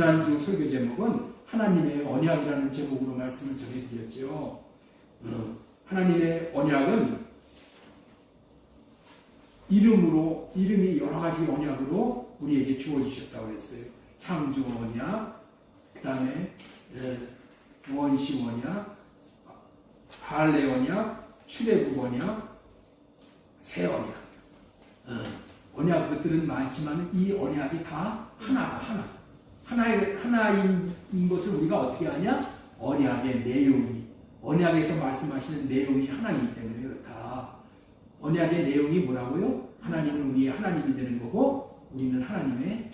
지난주 설교 제목은 하나님의 언약이라는 제목으로 말씀을 전해드렸죠. 하나님의 언약은 이름이 여러 가지 언약으로 우리에게 주어지셨다고 했어요. 창조 언약, 그 다음에 원시 언약, 할례 언약, 출애굽 언약, 새 언약. 언약들은 많지만 이 언약이 다 하나인 것을 우리가 어떻게 하냐? 언약의 내용이, 언약에서 말씀하시는 내용이 하나이기 때문에 그렇다. 언약의 내용이 뭐라고요? 하나님은 우리의 하나님이 되는 거고 우리는 하나님의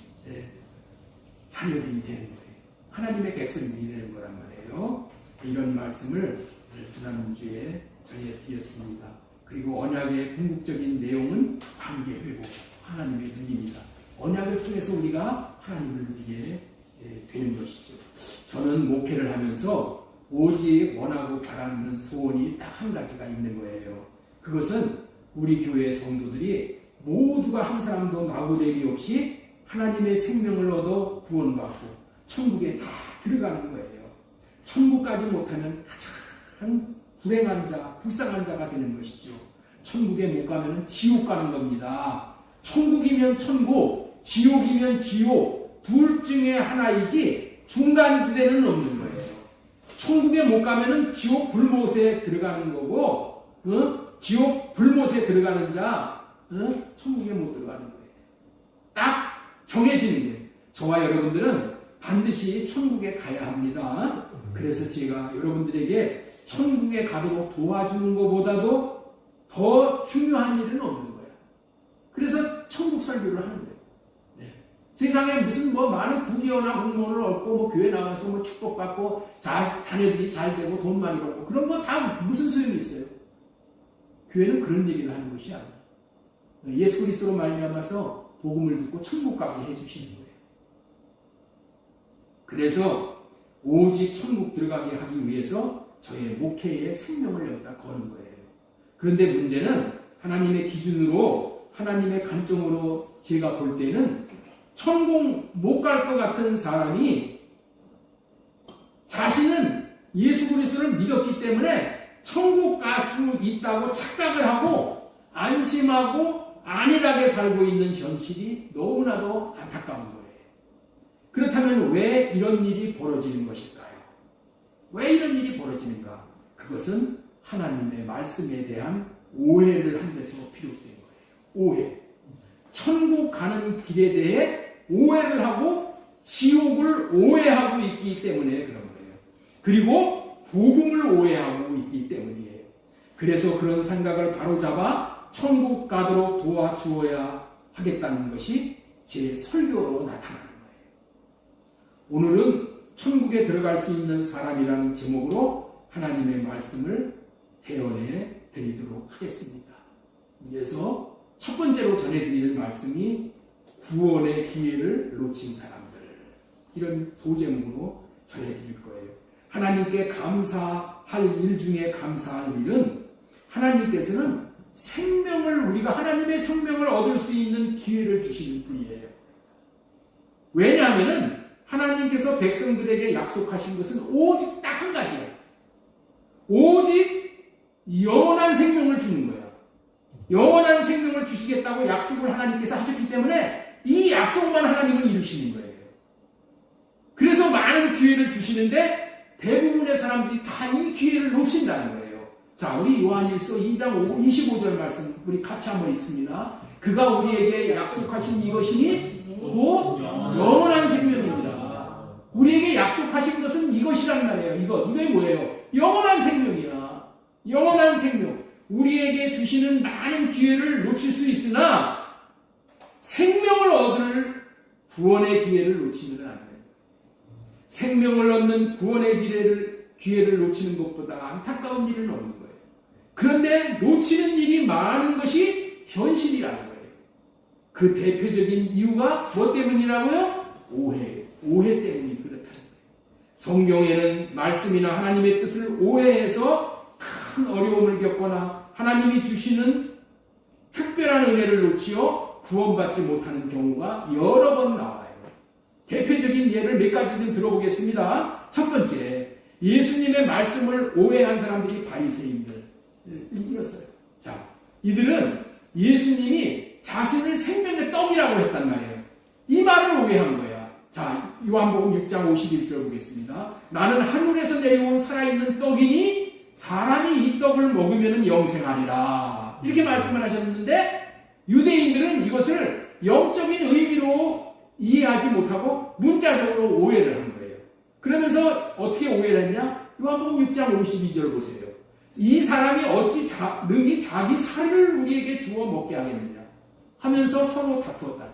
자녀들이 되는 거예요. 하나님의 백성들이 되는 거란 말이에요. 이런 말씀을 지난주에 전해드렸습니다. 그리고 언약의 궁극적인 내용은 관계 회복, 하나님의 누림이다. 언약을 통해서 우리가 하나님을 누리게 되는 것이죠. 저는 목회를 하면서 오직 원하고 바라는 소원이 딱 한 가지가 있는 거예요. 그것은 우리 교회 성도들이 모두가 한 사람도 마구대비 없이 하나님의 생명을 얻어 구원받고 천국에 다 들어가는 거예요. 천국 가지 못하면 가장 불행한 자, 불쌍한 자가 되는 것이죠. 천국에 못 가면 지옥 가는 겁니다. 천국이면 천국, 지옥이면 지옥, 둘 중에 하나이지 중간지대는 없는 거예요. 천국에 못 가면 지옥 불못에 들어가는 거고, 지옥 불못에 들어가는 자, 천국에 못 들어가는 거예요. 딱 정해지는 거예요. 저와 여러분들은 반드시 천국에 가야 합니다. 그래서 제가 여러분들에게 천국에 가도록 도와주는 것보다도 더 중요한 일은 없는 거예요. 그래서 천국 설교를 하는 거예요. 네. 세상에 무슨 많은 부귀영화 공무원을 얻고 교회 나가서 축복받고 자녀들이 잘 되고 돈 많이 벌고 그런 거 다 무슨 소용이 있어요? 교회는 그런 얘기를 하는 것이 아니에요. 예수 그리스도로 말미암아서 복음을 듣고 천국 가게 해주시는 거예요. 그래서 오직 천국 들어가게 하기 위해서 저의 목회의 생명을 여기다 거는 거예요. 그런데 문제는 하나님의 기준으로, 하나님의 관점으로 제가 볼 때는 천국 못 갈 것 같은 사람이 자신은 예수 그리스도를 믿었기 때문에 천국 갈 수 있다고 착각을 하고 안심하고 안일하게 살고 있는 현실이 너무나도 안타까운 거예요. 그렇다면 왜 이런 일이 벌어지는 것일까요? 왜 이런 일이 벌어지는가? 그것은 하나님의 말씀에 대한 오해를 한 데서 비롯된 거예요. 오해. 천국 가는 길에 대해 오해를 하고 지옥을 오해하고 있기 때문에 그런 거예요. 그리고 복음을 오해하고 있기 때문이에요. 그래서 그런 생각을 바로잡아 천국 가도록 도와주어야 하겠다는 것이 제 설교로 나타나는 거예요. 오늘은 천국에 들어갈 수 있는 사람이라는 제목으로 하나님의 말씀을 대언해 드리도록 하겠습니다. 그래서 첫 번째로 전해드릴 말씀이 구원의 기회를 놓친 사람들, 이런 소제목으로 전해드릴 거예요. 하나님께 감사할 일 중에 감사할 일은 하나님께서는 우리가 하나님의 생명을 얻을 수 있는 기회를 주시는 분이에요. 왜냐하면 하나님께서 백성들에게 약속하신 것은 오직 딱 한 가지예요. 오직 영원한 생명을 주는 거예요. 영원한 생명을 주시겠다고 약속을 하나님께서 하셨기 때문에 이 약속만 하나님은 이루시는 거예요. 그래서 많은 기회를 주시는데 대부분의 사람들이 다 이 기회를 놓친다는 거예요. 자, 우리 요한일서 2장 25절 말씀 우리 같이 한번 읽습니다. 그가 우리에게 약속하신 이것이니 곧 영원한 생명입니다. 우리에게 약속하신 것은 이것이란 말이에요. 이게 뭐예요? 영원한 생명이야. 영원한 생명. 우리에게 주시는 많은 기회를 놓칠 수 있으나 생명을 얻을 구원의 기회를 놓치면 안 돼요. 생명을 얻는 구원의 기회를 놓치는 것보다 안타까운 일은 없는 거예요. 그런데 놓치는 일이 많은 것이 현실이라는 거예요. 그 대표적인 이유가 뭐 때문이라고요? 오해 때문이 그렇다는 거예요. 성경에는 말씀이나 하나님의 뜻을 오해해서 큰 어려움을 겪거나 하나님이 주시는 특별한 은혜를 놓치어 구원받지 못하는 경우가 여러 번 나와요. 대표적인 예를 몇 가지 좀 들어보겠습니다. 첫 번째, 예수님의 말씀을 오해한 사람들이 바리새인들이었어요. 자, 이들은 예수님이 자신을 생명의 떡이라고 했단 말이에요. 이 말을 오해한 거야. 자, 요한복음 6장 51절 보겠습니다. 나는 하늘에서 내려온 살아있는 떡이니 사람이 이 떡을 먹으면 영생하리라. 이렇게 말씀을 하셨는데 유대인들은 이것을 영적인 의미로 이해하지 못하고 문자적으로 오해를 한 거예요. 그러면서 어떻게 오해를 했냐? 요한복음 6장 52절 보세요. 이 사람이 어찌 능히 자기 살을 우리에게 주어 먹게 하겠느냐 하면서 서로 다투었다.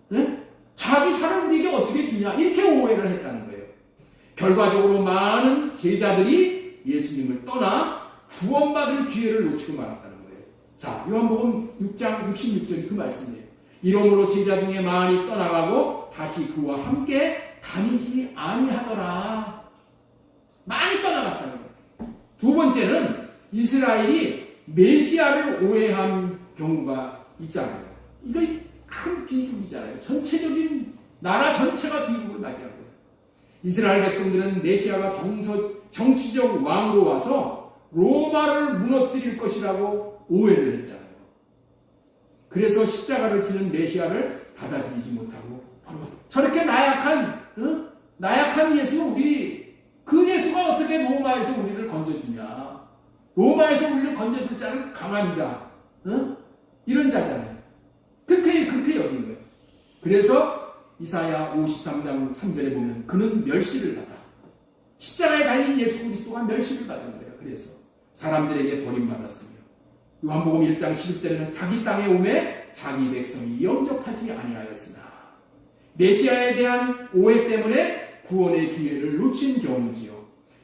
네? 자기 살을 우리에게 어떻게 주냐 이렇게 오해를 했다는 거예요. 결과적으로 많은 제자들이 예수님을 떠나 구원받을 기회를 놓치고 말았다는 거예요. 자, 요한복음 6장 66절이 그 말씀이에요. 이러므로 제자 중에 많이 떠나가고 다시 그와 함께 다니지 아니하더라. 많이 떠나갔다는 거예요. 두 번째는 이스라엘이 메시아를 오해한 경우가 있잖아요. 이거 큰 비극이잖아요. 전체적인 나라 전체가 비극을 맞이한 거예요. 이스라엘 백성들은 메시아가 정치적 왕으로 와서 로마를 무너뜨릴 것이라고 오해를 했잖아요. 그래서 십자가를 지는 메시아를 받아들이지 못하고 저렇게 나약한 예수 그 예수가 어떻게 로마에서 우리를 건져주냐. 로마에서 우리를 건져줄 자는 강한 자, 이런 자잖아요. 그렇게 여긴 거예요. 그래서 이사야 53장 3절에 보면 그는 멸시를 받아. 십자가에 달린 예수 그리스도가 멸시를 받은 거예요. 그래서 사람들에게 버림받았으며 요한복음 1장 11절에는 자기 땅에 오매 자기 백성이 영접하지 아니하였으나 메시아에 대한 오해 때문에 구원의 기회를 놓친 경우지요.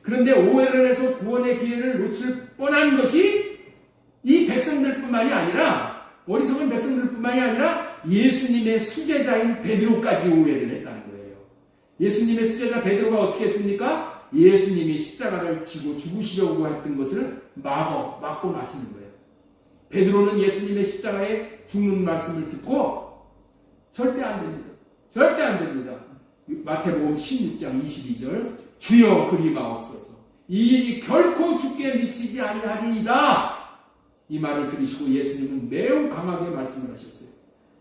그런데 오해를 해서 구원의 기회를 놓칠 뻔한 것이 이 백성들뿐만이 아니라 어리석은 백성들뿐만이 아니라 예수님의 수제자인 베드로까지 오해를 했다는 거예요. 예수님의 수제자 베드로가 어떻게 했습니까? 예수님이 십자가를 지고 죽으시려고 했던 것을 막고 나서는 거예요. 베드로는 예수님의 십자가에 죽는 말씀을 듣고 절대 안 됩니다. 절대 안 됩니다. 마태복음 16장 22절 주여 그리 마옵소서 이 일이 결코 주께 미치지 아니하리이다. 이 말을 들으시고 예수님은 매우 강하게 말씀을 하셨어요.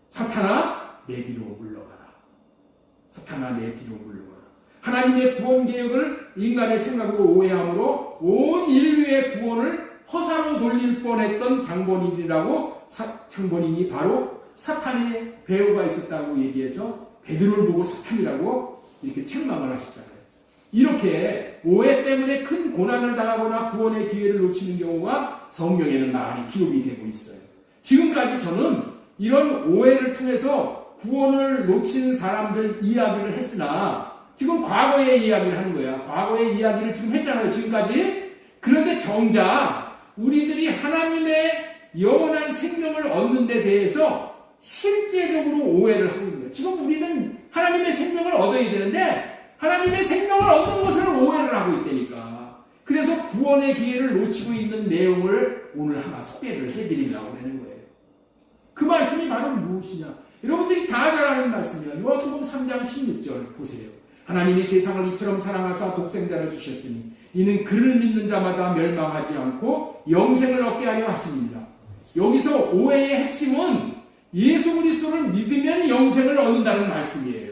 사탄아 내 뒤로 물러가라. 사탄아 내 뒤로 물러가라. 하나님의 구원 계획을 인간의 생각으로 오해함으로 온 인류의 구원을 허사로 돌릴 뻔했던 장본인이라고 장본인이 바로 사탄의 배후가 있었다고 얘기해서 베드로를 보고 사탄이라고 이렇게 책망을 하시잖아요. 이렇게 오해 때문에 큰 고난을 당하거나 구원의 기회를 놓치는 경우가 성경에는 많이 기록이 되고 있어요. 지금까지 저는 이런 오해를 통해서 구원을 놓친 사람들 이야기를 했으나 지금 과거의 이야기를 하는 거야. 과거의 이야기를 지금 했잖아요. 지금까지. 그런데 정작 우리들이 하나님의 영원한 생명을 얻는 데 대해서 실제적으로 오해를 하고 있는 거예요. 지금 우리는 하나님의 생명을 얻어야 되는데 하나님의 생명을 얻는 것을 오해를 하고 있다니까. 그래서 구원의 기회를 놓치고 있는 내용을 오늘 하나 소개를 해드리려고 하는 거예요. 그 말씀이 바로 무엇이냐? 여러분들이 다 잘 아는 말씀이야. 요한복음 3장 16절 보세요. 하나님이 세상을 이처럼 사랑하사 독생자를 주셨으니 이는 그를 믿는 자마다 멸망하지 않고 영생을 얻게 하려 하십니다. 여기서 오해의 핵심은 예수 그리스도를 믿으면 영생을 얻는다는 말씀이에요.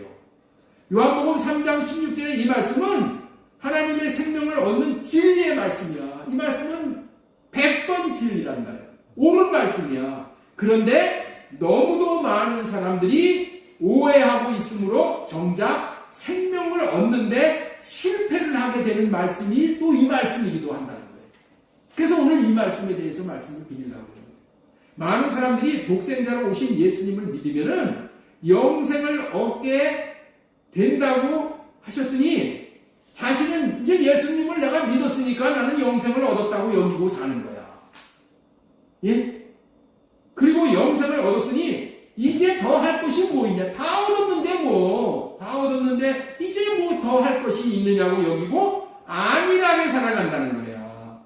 요한복음 3장 16절의 이 말씀은 하나님의 생명을 얻는 진리의 말씀이야. 이 말씀은 100번 진리란 말이야. 옳은 말씀이야. 그런데 너무도 많은 사람들이 오해하고 있으므로 정작 생명을 얻는데 실패를 하게 되는 말씀이 또 이 말씀이기도 한다는 거예요. 그래서 오늘 이 말씀에 대해서 말씀을 드리려고 해요. 많은 사람들이 독생자로 오신 예수님을 믿으면은 영생을 얻게 된다고 하셨으니 자신은 이제 예수님을 내가 믿었으니까 나는 영생을 얻었다고 여기고 사는 거야. 예? 그리고 영생을 얻었으니 이제 더 할 것이 뭐 있냐? 다 얻었는데 다 얻었는데 이제 뭐 더 할 것이 있느냐고 여기고 안일하게 살아간다는 거야.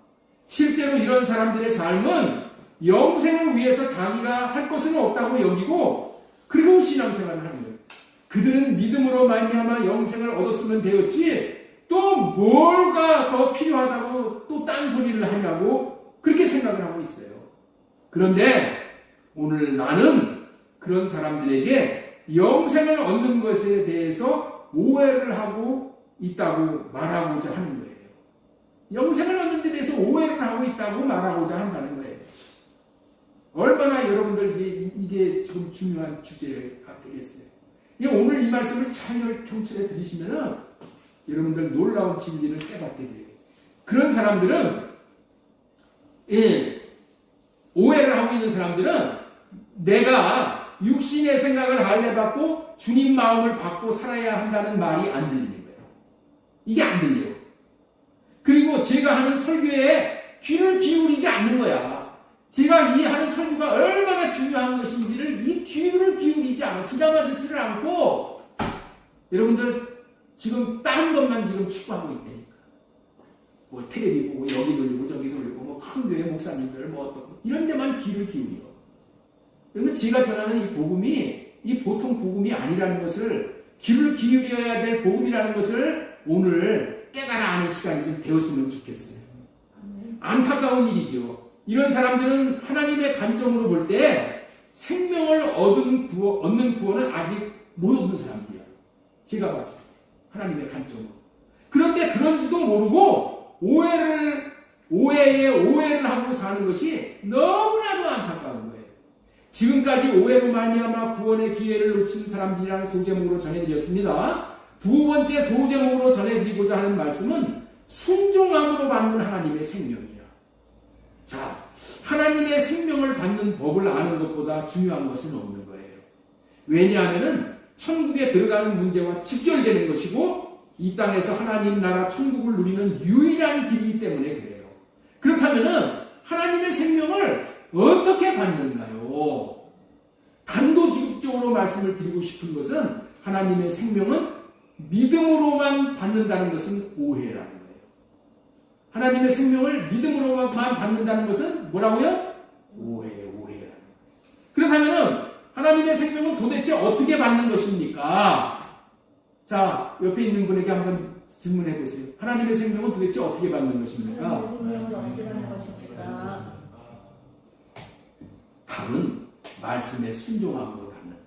실제로 이런 사람들의 삶은 영생을 위해서 자기가 할 것은 없다고 여기고 그리고 신앙생활을 하는 거예요. 그들은 믿음으로 말미암아 영생을 얻었으면 되었지 또 뭘가 더 필요하다고 또 딴소리를 하냐고 그렇게 생각을 하고 있어요. 그런데 오늘 나는 그런 사람들에게 영생을 얻는 것에 대해서 오해를 하고 있다고 말하고자 하는 거예요. 영생을 얻는 데 대해서 오해를 하고 있다고 말하고자 한다는 거예요. 얼마나 여러분들 이게 지금 중요한 주제가 되겠어요. 오늘 이 말씀을 잘 경청해 들으시면은 여러분들 놀라운 진리를 깨닫게 돼요. 그런 사람들은 오해를 하고 있는 사람들은 내가 육신의 생각을 할례받고 주님 마음을 받고 살아야 한다는 말이 안 들리는 거예요. 이게 안 들려요. 그리고 제가 하는 설교에 귀를 기울이지 않는 거야. 제가 이 하는 설교가 얼마나 중요한 것인지를 이 귀를 기울이지 않고 귀담아 듣지를 않고 여러분들 지금 다른 것만 지금 추구하고 있다니까. 뭐 텔레비 보고 여기 돌리고 저기 돌리고 뭐 큰 교회 목사님들 뭐 어떻고 이런 데만 귀를 기울여. 그러면 제가 전하는 이 복음이 이 보통 복음이 아니라는 것을 귀를 기울여야 될 복음이라는 것을 오늘 깨달아 아는 시간이 좀 되었으면 좋겠어요. 안타까운 일이죠. 이런 사람들은 하나님의 관점으로 볼 때 생명을 얻는 구원은 아직 못 얻는 사람들이야. 제가 봤을 때 하나님의 관점으로. 그런데 그런지도 모르고 오해에 오해를 하고 사는 것이 너무나도 안타까운 거예요. 지금까지 오해로 말미암아 구원의 기회를 놓친 사람들이라는 소제목으로 전해드렸습니다. 두 번째 소제목으로 전해드리고자 하는 말씀은 순종함으로 받는 하나님의 생명이야. 자, 하나님의 생명을 받는 법을 아는 것보다 중요한 것은 없는 거예요. 왜냐하면 천국에 들어가는 문제와 직결되는 것이고 이 땅에서 하나님 나라 천국을 누리는 유일한 길이기 때문에 그래요. 그렇다면 하나님의 생명을 어떻게 받는가요? 단도직입적으로 말씀을 드리고 싶은 것은 하나님의 생명은 믿음으로만 받는다는 것은 오해라는 거예요. 하나님의 생명을 믿음으로만 받는다는 것은 뭐라고요? 오해라는 거예요. 그렇다면 하나님의 생명은 도대체 어떻게 받는 것입니까? 자, 옆에 있는 분에게 한번 질문해 보세요. 하나님의 생명은 도대체 어떻게 받는 것입니까? 하나님의 생명은 어떻게 받는 것입니까? 답은 말씀에 순종함으로 받는 거예요.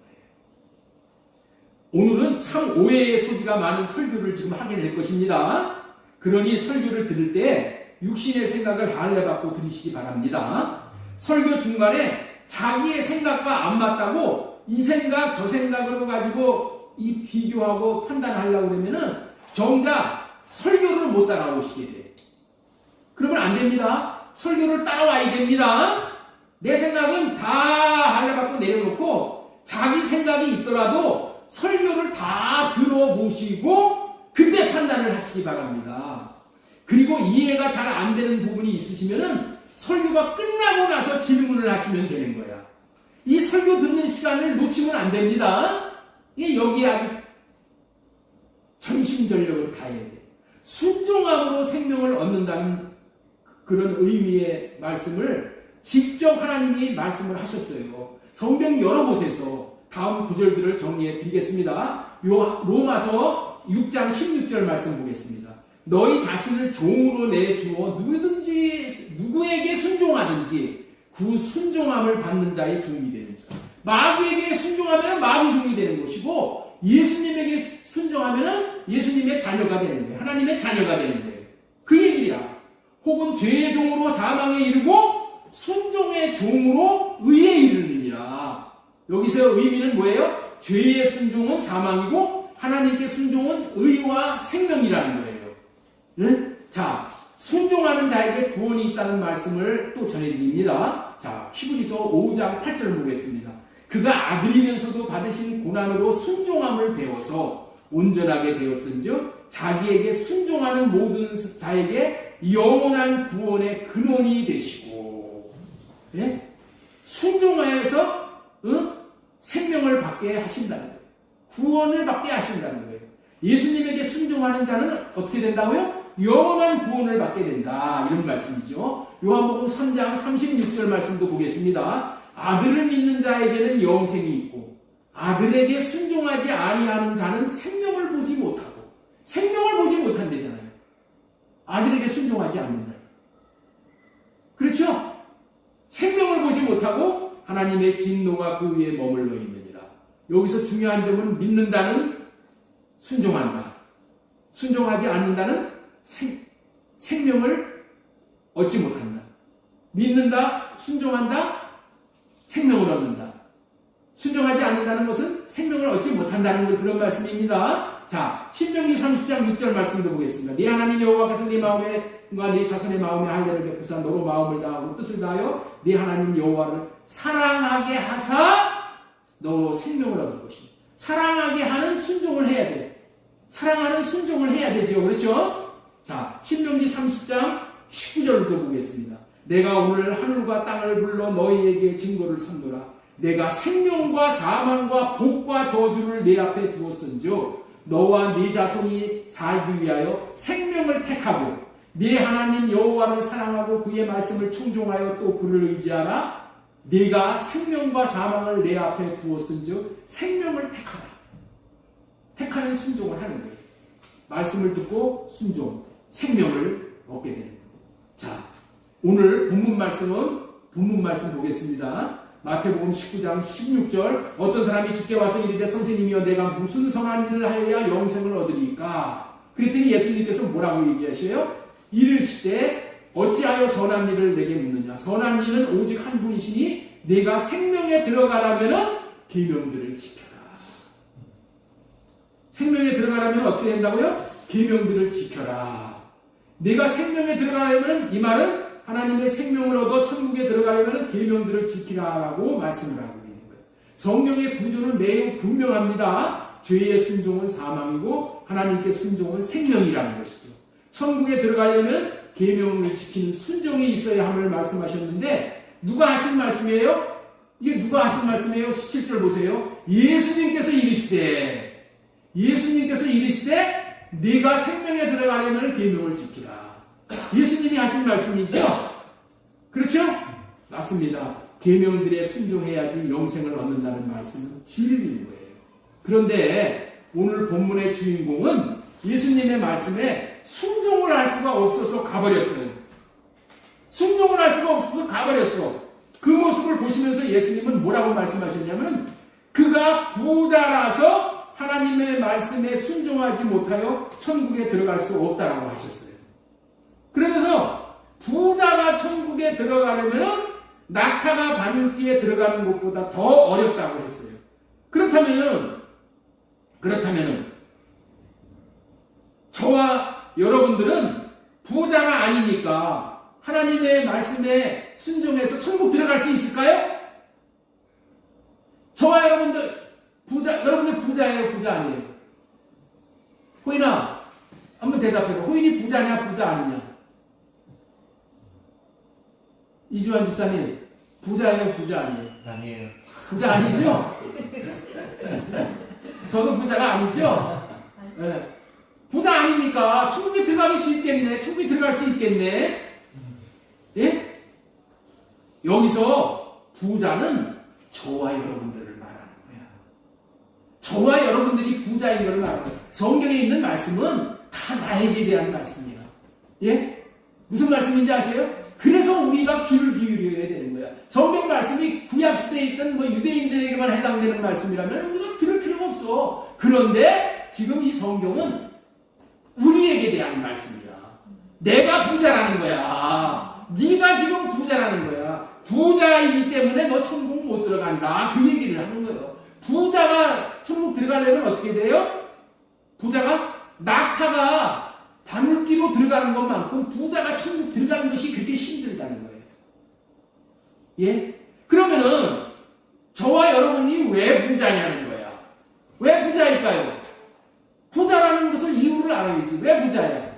오늘은 참 오해의 소지가 많은 설교를 지금 하게 될 것입니다. 그러니 설교를 들을 때 육신의 생각을 할례받고 들으시기 바랍니다. 설교 중간에 자기의 생각과 안 맞다고 이 생각 저 생각으로 가지고 이 비교하고 판단하려고 그러면은 정작 설교를 못 따라오시게 돼요. 그러면 안 됩니다. 설교를 따라와야 됩니다. 내 생각은 다 할례받고 내려놓고 자기 생각이 있더라도 설교를 다 들어보시고 그때 판단을 하시기 바랍니다. 그리고 이해가 잘 안 되는 부분이 있으시면은 설교가 끝나고 나서 질문을 하시면 되는 거야. 이 설교 듣는 시간을 놓치면 안 됩니다. 여기 아주 전심전력을 다해야 돼. 순종함으로 생명을 얻는다는 그런 의미의 말씀을 직접 하나님이 말씀을 하셨어요. 성경 여러 곳에서 다음 구절들을 정리해 드리겠습니다. 로마서 6장 16절 말씀 보겠습니다. 너희 자신을 종으로 내주어 누구에게 순종하든지 그 순종함을 받는 자의 종이 되는 자. 마귀에게 순종하면 마귀 종이 되는 것이고 예수님에게 순종하면 예수님의 자녀가 되는 거예요. 하나님의 자녀가 되는 거예요. 그 얘기야. 혹은 죄의 종으로 사망에 이르고 순종의 종으로 의에 이르느니라. 여기서 의미는 뭐예요? 죄의 순종은 사망이고 하나님께 순종은 의와 생명이라는 거예요. 네? 자, 순종하는 자에게 구원이 있다는 말씀을 또 전해드립니다. 자, 히브리서 5장 8절 보겠습니다. 그가 아들이면서도 받으신 고난으로 순종함을 배워서 온전하게 되었은즉 자기에게 순종하는 모든 자에게 영원한 구원의 근원이 되시고, 네? 순종하여서 생명을 받게 하신다는 거예요. 구원을 받게 하신다는 거예요. 예수님에게 순종하는 자는 어떻게 된다고요? 영원한 구원을 받게 된다. 이런 말씀이죠. 요한복음 3장 36절 말씀도 보겠습니다. 아들을 믿는 자에게는 영생이 있고 아들에게 순종하지 아니하는 자는 생명을 보지 못하고 생명을 보지 못한대잖아요. 아들에게 순종하지 않는 자. 그렇죠? 생명을 보지 못하고 하나님의 진노가 그 위에 머물러 있느니라. 여기서 중요한 점은 믿는다는 순종한다. 순종하지 않는다는 생명을 얻지 못한다. 믿는다, 순종한다, 생명을 얻는다. 순종하지 않는다는 것은 생명을 얻지 못한다는 그런 말씀입니다. 자, 신명기 30장 6절 말씀도 보겠습니다. 네 하나님 여호와께서 네 마음과 네 자손의 마음에 할례를 베푸사 너로 마음을 다하고 뜻을 다하여 네 하나님 여호와를 사랑하게 하사 너로 생명을 얻을 것이다. 사랑하게 하는 순종을 해야 돼. 사랑하는 순종을 해야 되죠. 그렇죠? 자, 신명기 30장 19절부터 보겠습니다. 내가 오늘 하늘과 땅을 불러 너희에게 증거를 선노라. 내가 생명과 사망과 복과 저주를 내 앞에 두었은즉 너와 네 자손이 살기 위하여 생명을 택하고 네 하나님 여호와를 사랑하고 그의 말씀을 청종하여 또 그를 의지하라. 네가 생명과 사망을 내 앞에 두었은즉 생명을 택하라. 택하는 순종을 하는 거예요. 말씀을 듣고 순종, 생명을 얻게 되는 거예요. 자, 오늘 본문 말씀 보겠습니다. 마태복음 19장 16절 어떤 사람이 주께 와서 이르되 선생님이여 내가 무슨 선한 일을 하여야 영생을 얻으리까? 그랬더니 예수님께서 뭐라고 얘기하셔요? 이르시되 어찌하여 선한 일을 내게 묻느냐? 선한 일은 오직 한 분이시니 내가 생명에 들어가려면 계명들을 지켜라. 생명에 들어가려면 어떻게 된다고요? 계명들을 지켜라. 내가 생명에 들어가려면 이 말은 하나님의 생명을 얻어 천국에 들어가려면 계명들을 지키라라고 말씀을 하고 있는 거예요. 성경의 구조는 매우 분명합니다. 죄의 순종은 사망이고 하나님께 순종은 생명이라는 것이죠. 천국에 들어가려면 계명을 지키는 순종이 있어야 함을 말씀하셨는데 누가 하신 말씀이에요? 이게 누가 하신 말씀이에요? 17절 보세요. 예수님께서 이르시되 네가 생명에 들어가려면 계명을 지키라. 예수님이 하신 말씀이죠? 그렇죠? 맞습니다. 계명들에 순종해야지 영생을 얻는다는 말씀은 진리인 거예요. 그런데 오늘 본문의 주인공은 예수님의 말씀에 순종을 할 수가 없어서 가버렸어요. 순종을 할 수가 없어서 가버렸어. 그 모습을 보시면서 예수님은 뭐라고 말씀하셨냐면 그가 부자라서 하나님의 말씀에 순종하지 못하여 천국에 들어갈 수 없다라고 하셨어요. 그러면서 부자가 천국에 들어가려면 낙타가 바늘기에 들어가는 것보다 더 어렵다고 했어요. 그렇다면은 저와 여러분들은 부자가 아니니까 하나님의 말씀에 순종해서 천국 들어갈 수 있을까요? 저와 여러분들 여러분들 부자예요, 부자 아니에요? 호인아, 한번 대답해봐. 호인이 부자냐, 부자 아니냐? 이주환 집사님, 부자예요, 부자 아니에요? 아니에요. 부자 아니죠? 저도 부자가 아니죠? 네. 부자 아닙니까? 천국에 들어가기 쉽겠네. 천국에 들어갈 수 있겠네. 예? 여기서 부자는 저와 여러분들을 말하는 거야. 저와 여러분들이 부자인 것을 말하는 거야. 성경에 있는 말씀은 다 나에게 대한 말씀이야. 예? 무슨 말씀인지 아세요? 그래서 우리가 귀를 기울여야 되는 거야. 성경 말씀이 구약시대에 있던 유대인들에게만 해당되는 말씀이라면 우리가 들을 필요가 없어. 그런데 지금 이 성경은 우리에게 대한 말씀이야. 내가 부자라는 거야. 네가 지금 부자라는 거야. 부자이기 때문에 너 천국 못 들어간다. 그 얘기를 하는 거예요. 부자가 천국 들어가려면 어떻게 돼요? 부자가 낙타가 바늘기로 들어가는 것만큼 부자가 천국 들어가는 것이 그렇게 힘들다는 거예요. 예? 그러면은 저와 여러분이 왜 부자냐는 거야. 왜 부자일까요? 부자라는 것을 이유를 알아야지. 왜 부자야?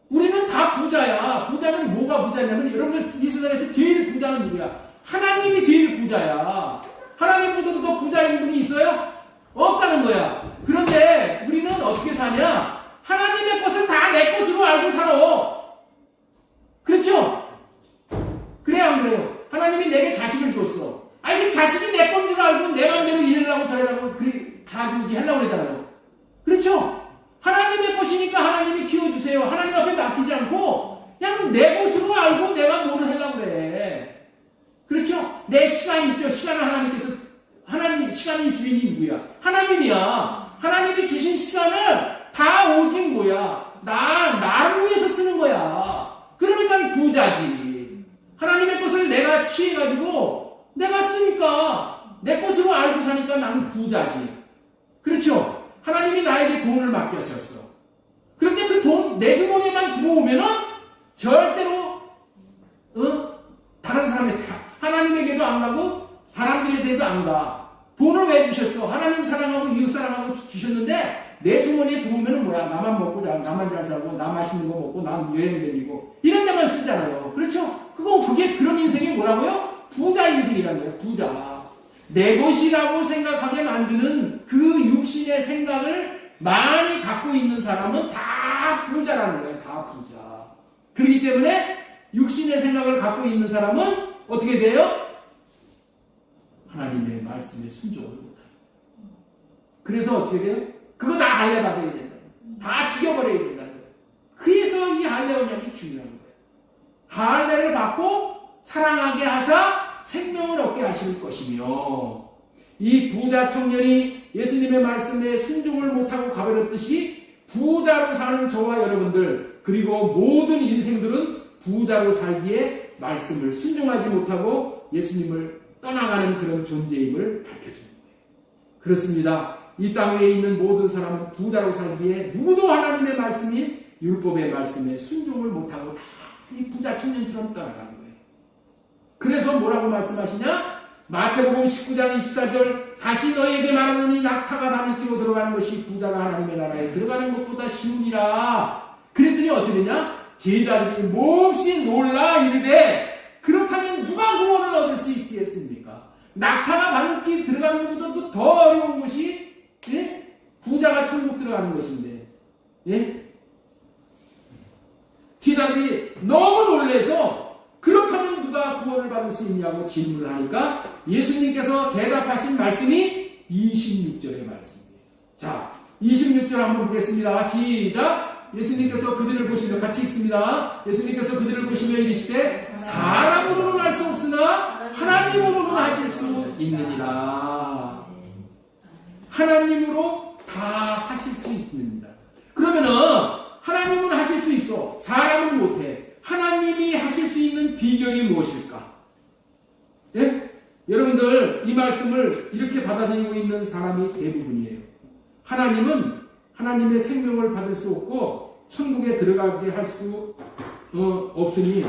우리는 다 부자야. 부자는 뭐가 부자냐면 여러분들 이 세상에서 제일 부자는 누구야? 하나님이 제일 부자야. 하나님보다도 더 부자인 분이 있어요? 없다는 거야. 그런데 우리는 어떻게 사냐? 하나님의 것을 다 내 것으로 알고 살아. 그렇죠? 그래요, 안 그래요? 하나님이 내게 자식을 줬어. 아니, 그 자식이 내 건 줄 알고 내 맘대로 이래라고 저래라고 자주지 하려고 그러잖아요. 그렇죠? 하나님의 것이니까 하나님이 키워주세요. 하나님 앞에 맡기지 않고 그냥 내 것으로 알고 내가 뭐를 하려고 그래. 그렇죠? 내 시간이 있죠. 시간을 하나님께서, 시간의 주인이 누구야? 하나님이야. 하나님이 주신 시간을 다 오직 뭐야? 나를 위해서 쓰는 거야. 그러니까 부자지. 하나님의 것을 내가 취해가지고 내가 쓰니까 내 것으로 알고 사니까 나는 부자지. 그렇죠? 하나님이 나에게 돈을 맡겨셨어. 그런데 그 돈 내 주머니에만 들어오면은 절대로 다른 사람에게, 하나님에게도 안 가고 사람들에게도 안 가. 돈을 왜 주셨어? 하나님 사랑하고 이웃 사랑하고 주셨는데 내 주머니에 들어오면은 뭐야? 나만 먹고 나만 잘 살고 나 맛있는 거 먹고 난 여행 다니고 이런 데만 쓰잖아요. 그렇죠? 그게 그런 인생이 뭐라고요? 부자 인생이라는 거예요. 부자. 내 것이라고 생각하게 만드는 그 육신의 생각을 많이 갖고 있는 사람은 다 부자라는 거예요. 다 부자. 그렇기 때문에 육신의 생각을 갖고 있는 사람은 어떻게 돼요? 하나님의 말씀에 순종을 못해요. 그래서 어떻게 돼요? 그거 다 할례 받아야 된다. 다 죽여버려야 된다는 거예요. 그래서 이 할례 언약이 중요한 거예요. 할례를 받고 사랑하게 하사 생명을 얻게 하실 것이며, 이 부자 청년이 예수님의 말씀에 순종을 못하고 가버렸듯이 부자로 사는 저와 여러분들, 그리고 모든 인생들은 부자로 살기에 말씀을 순종하지 못하고 예수님을 떠나가는 그런 존재임을 밝혀주는 거예요. 그렇습니다. 이 땅 위에 있는 모든 사람은 부자로 살기에 누구도 하나님의 말씀인 율법의 말씀에 순종을 못하고 다 이 부자 청년처럼 떠나가는 거예요. 그래서 뭐라고 말씀하시냐? 마태복음 19장 24절, 다시 너희에게 말하노니 낙타가 바늘기로 들어가는 것이 부자가 하나님의 나라에 들어가는 것보다 쉬우니라. 그랬더니 어떻게 되냐? 제자들이 몹시 놀라 이르되, 그렇다면 누가 구원을 얻을 수 있겠습니까? 낙타가 바늘기 들어가는 것보다 더 어려운 것이, 예? 부자가 천국 들어가는 것인데, 예? 제자들이 너무 놀래서 그렇다면 누가 구원을 받을 수 있냐고 질문을 하니까 예수님께서 대답하신 말씀이 26절의 말씀이에요. 자, 26절 한번 보겠습니다. 시작! 예수님께서 그들을 보시며, 같이 읽습니다. 예수님께서 그들을 보시며 이르시되, 사람으로는 할 수 없으나 하나님으로는 하실 수 있느니라. 하나님으로 다 하실 수 있느니라. 그러면은 하나님은 하실 수 있어. 사람은 못해. 하나님이 하실 수 있는 비결이 무엇일까? 예? 여러분들, 이 말씀을 이렇게 받아들이고 있는 사람이 대부분이에요. 하나님은 하나님의 생명을 받을 수 없고 천국에 들어가게 할 수 없으니,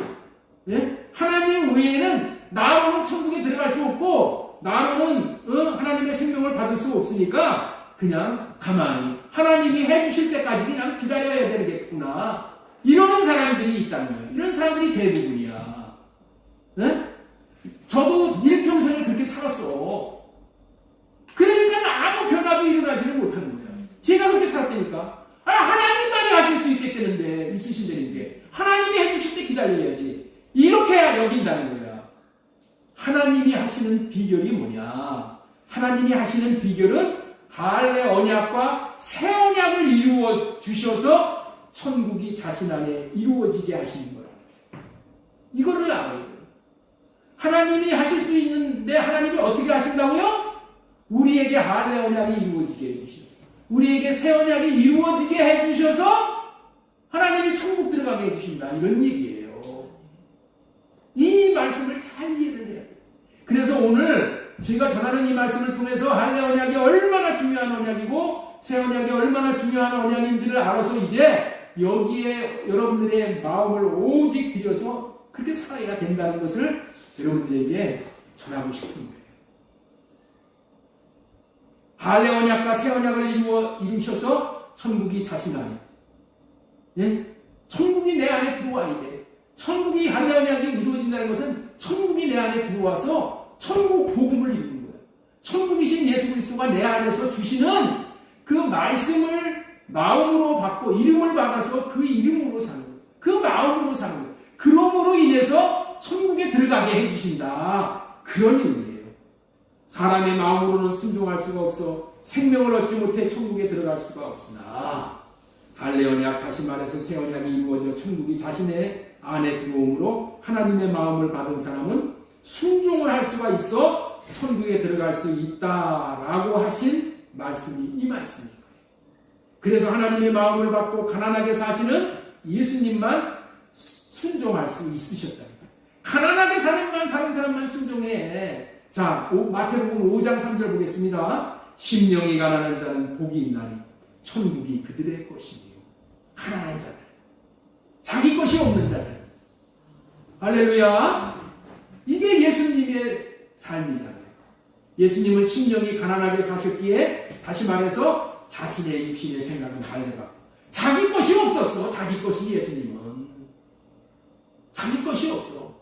예? 하나님 외에는 나로는 천국에 들어갈 수 없고 나로는 하나님의 생명을 받을 수 없으니까 그냥 가만히 하나님이 해주실 때까지 그냥 기다려야 되겠구나, 이러는 사람들이 있다는 거예요. 이런 사람들이 대부분이야. 네? 저도 일평생을 그렇게 살았어. 그러니까 아무 변화도 일어나지를 못하는 거예요. 제가 그렇게 살았다니까. 하나님만이 하실 수 있겠다는데, 있으신다는데 하나님이 해주실 때 기다려야지, 이렇게 여긴다는 거야. 하나님이 하시는 비결이 뭐냐? 하나님이 하시는 비결은 할례 언약과 새 언약을 이루어 주셔서 천국이 자신 안에 이루어지게 하시는 거라. 이거를 알아야 돼요. 하나님이 하실 수 있는데 하나님이 어떻게 하신다고요? 우리에게 할례 언약이 이루어지게 해주셔서, 우리에게 새 언약이 이루어지게 해주셔서 하나님이 천국 들어가게 해주신다, 이런 얘기예요. 이 말씀을 잘 이해를 해야 돼요. 그래서 오늘 제가 전하는 이 말씀을 통해서 할례 언약이 얼마나 중요한 언약이고 새 언약이 얼마나 중요한 언약인지를 알아서 이제 여기에 여러분들의 마음을 오직 들여서 그렇게 살아야 된다는 것을 여러분들에게 전하고 싶은 거예요. 할례 언약과 새 언약을 이루셔서 천국이 자신 안에, 예? 천국이 내 안에 들어와야 돼. 천국이, 할례 언약이 이루어진다는 것은 천국이 내 안에 들어와서 천국 복음을 이루는 거예요. 천국이신 예수 그리스도가 내 안에서 주시는 그 말씀을 마음으로 받고 이름을 받아서 그 이름으로 사는 거예요. 그 마음으로 사는 거예요. 그러므로 인해서 천국에 들어가게 해주신다, 그런 의미예요. 사람의 마음으로는 순종할 수가 없어 생명을 얻지 못해 천국에 들어갈 수가 없으나 할례 언약, 다시 말해서 새 언약이 이루어져 천국이 자신의 안에 들어오므로 하나님의 마음을 받은 사람은 순종을 할 수가 있어 천국에 들어갈 수 있다라고 하신 말씀이 이 말씀인 거예요. 그래서 하나님의 마음을 받고 가난하게 사시는 예수님만 순종할 수 있으셨다는 거예요. 가난하게 사는 사람만 순종해. 자, 마태복음 5장 3절 보겠습니다. 심령이 가난한 자는 복이 있나니 천국이 그들의 것이며. 가난한 자들, 자기 것이 없는 자들. 할렐루야. 이게 예수님의 삶이잖아요. 예수님은 심령이 가난하게 사셨기에 다시 말해서 자신의 육신의 생각은 달래가 자기 것이 없었어. 자기 것이 예수님은 자기 것이 없어.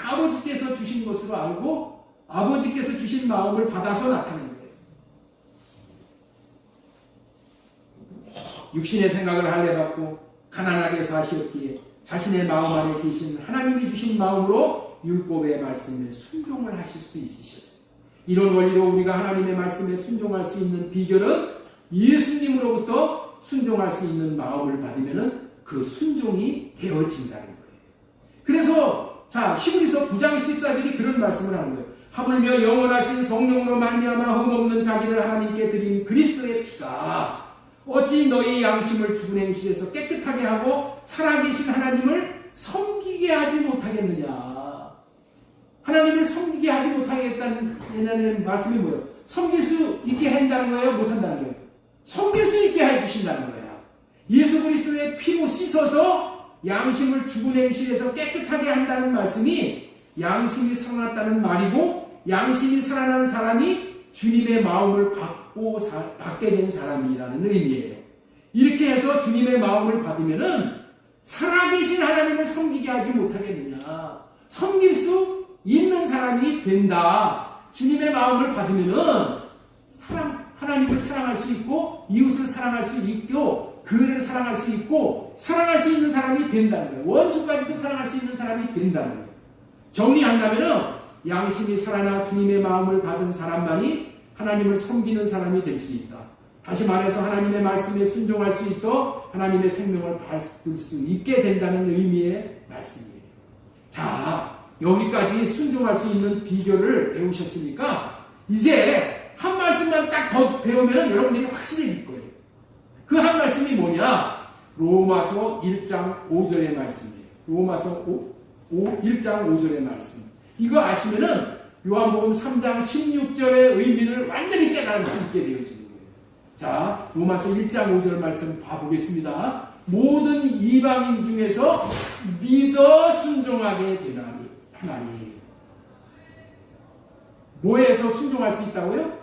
아버지께서 주신 것으로 알고 아버지께서 주신 마음을 받아서 나타낸 거예요. 육신의 생각을 할례받고 가난하게 사시었기에 자신의 마음 안에 계신 하나님이 주신 마음으로 율법의 말씀에 순종을 하실 수 있으셨어요. 이런 원리로 우리가 하나님의 말씀에 순종할 수 있는 비결은 예수님으로부터 순종할 수 있는 마음을 받으면 그 순종이 되어진다는 거예요. 그래서 자 히브리서 9장 14절이 그런 말씀을 하는 거예요. 하물며 영원하신 성령으로 말미암아 흠없는 자기를 하나님께 드린 그리스도의 피가 어찌 너희 양심을 죽은 행실에서 깨끗하게 하고 살아계신 하나님을 섬기게 하지 못하겠느냐. 하나님을 섬기게 하지 못하겠다는 말씀이 뭐예요? 섬길 수 있게 한다는 거예요? 못한다는 거예요? 섬길 수 있게 해주신다는 거예요. 예수 그리스도의 피로 씻어서 양심을 죽은 행실에서 깨끗하게 한다는 말씀이 양심이 살아났다는 말이고 양심이 살아난 사람이 주님의 마음을 받게 된 사람이라는 의미예요. 이렇게 해서 주님의 마음을 받으면은 살아계신 하나님을 섬기게 하지 못하겠느냐. 섬길 수 있는 사람이 된다. 주님의 마음을 받으면은 하나님을 사랑할 수 있고 이웃을 사랑할 수 있고 교회를 사랑할 수 있고 사랑할 수 있는 사람이 된다는 거예요. 원수까지도 사랑할 수 있는 사람이 된다는 거예요. 정리한다면은 양심이 살아나 주님의 마음을 받은 사람만이 하나님을 섬기는 사람이 될 수 있다. 다시 말해서 하나님의 말씀에 순종할 수 있어 하나님의 생명을 받을 수 있게 된다는 의미의 말씀이에요. 자, 여기까지 순종할 수 있는 비결을 배우셨으니까 이제 한 말씀만 딱 더 배우면 여러분들이 확실해질 거예요. 그 한 말씀이 뭐냐? 로마서 1장 5절의 말씀이에요. 로마서 1장 5절의 말씀. 이거 아시면은 요한복음 3장 16절의 의미를 완전히 깨달을 수 있게 되어지는 거예요. 자, 로마서 1장 5절 말씀 봐보겠습니다. 모든 이방인 중에서 믿어 순종하게 되나니 하나님. 뭐에서 순종할 수 있다고요?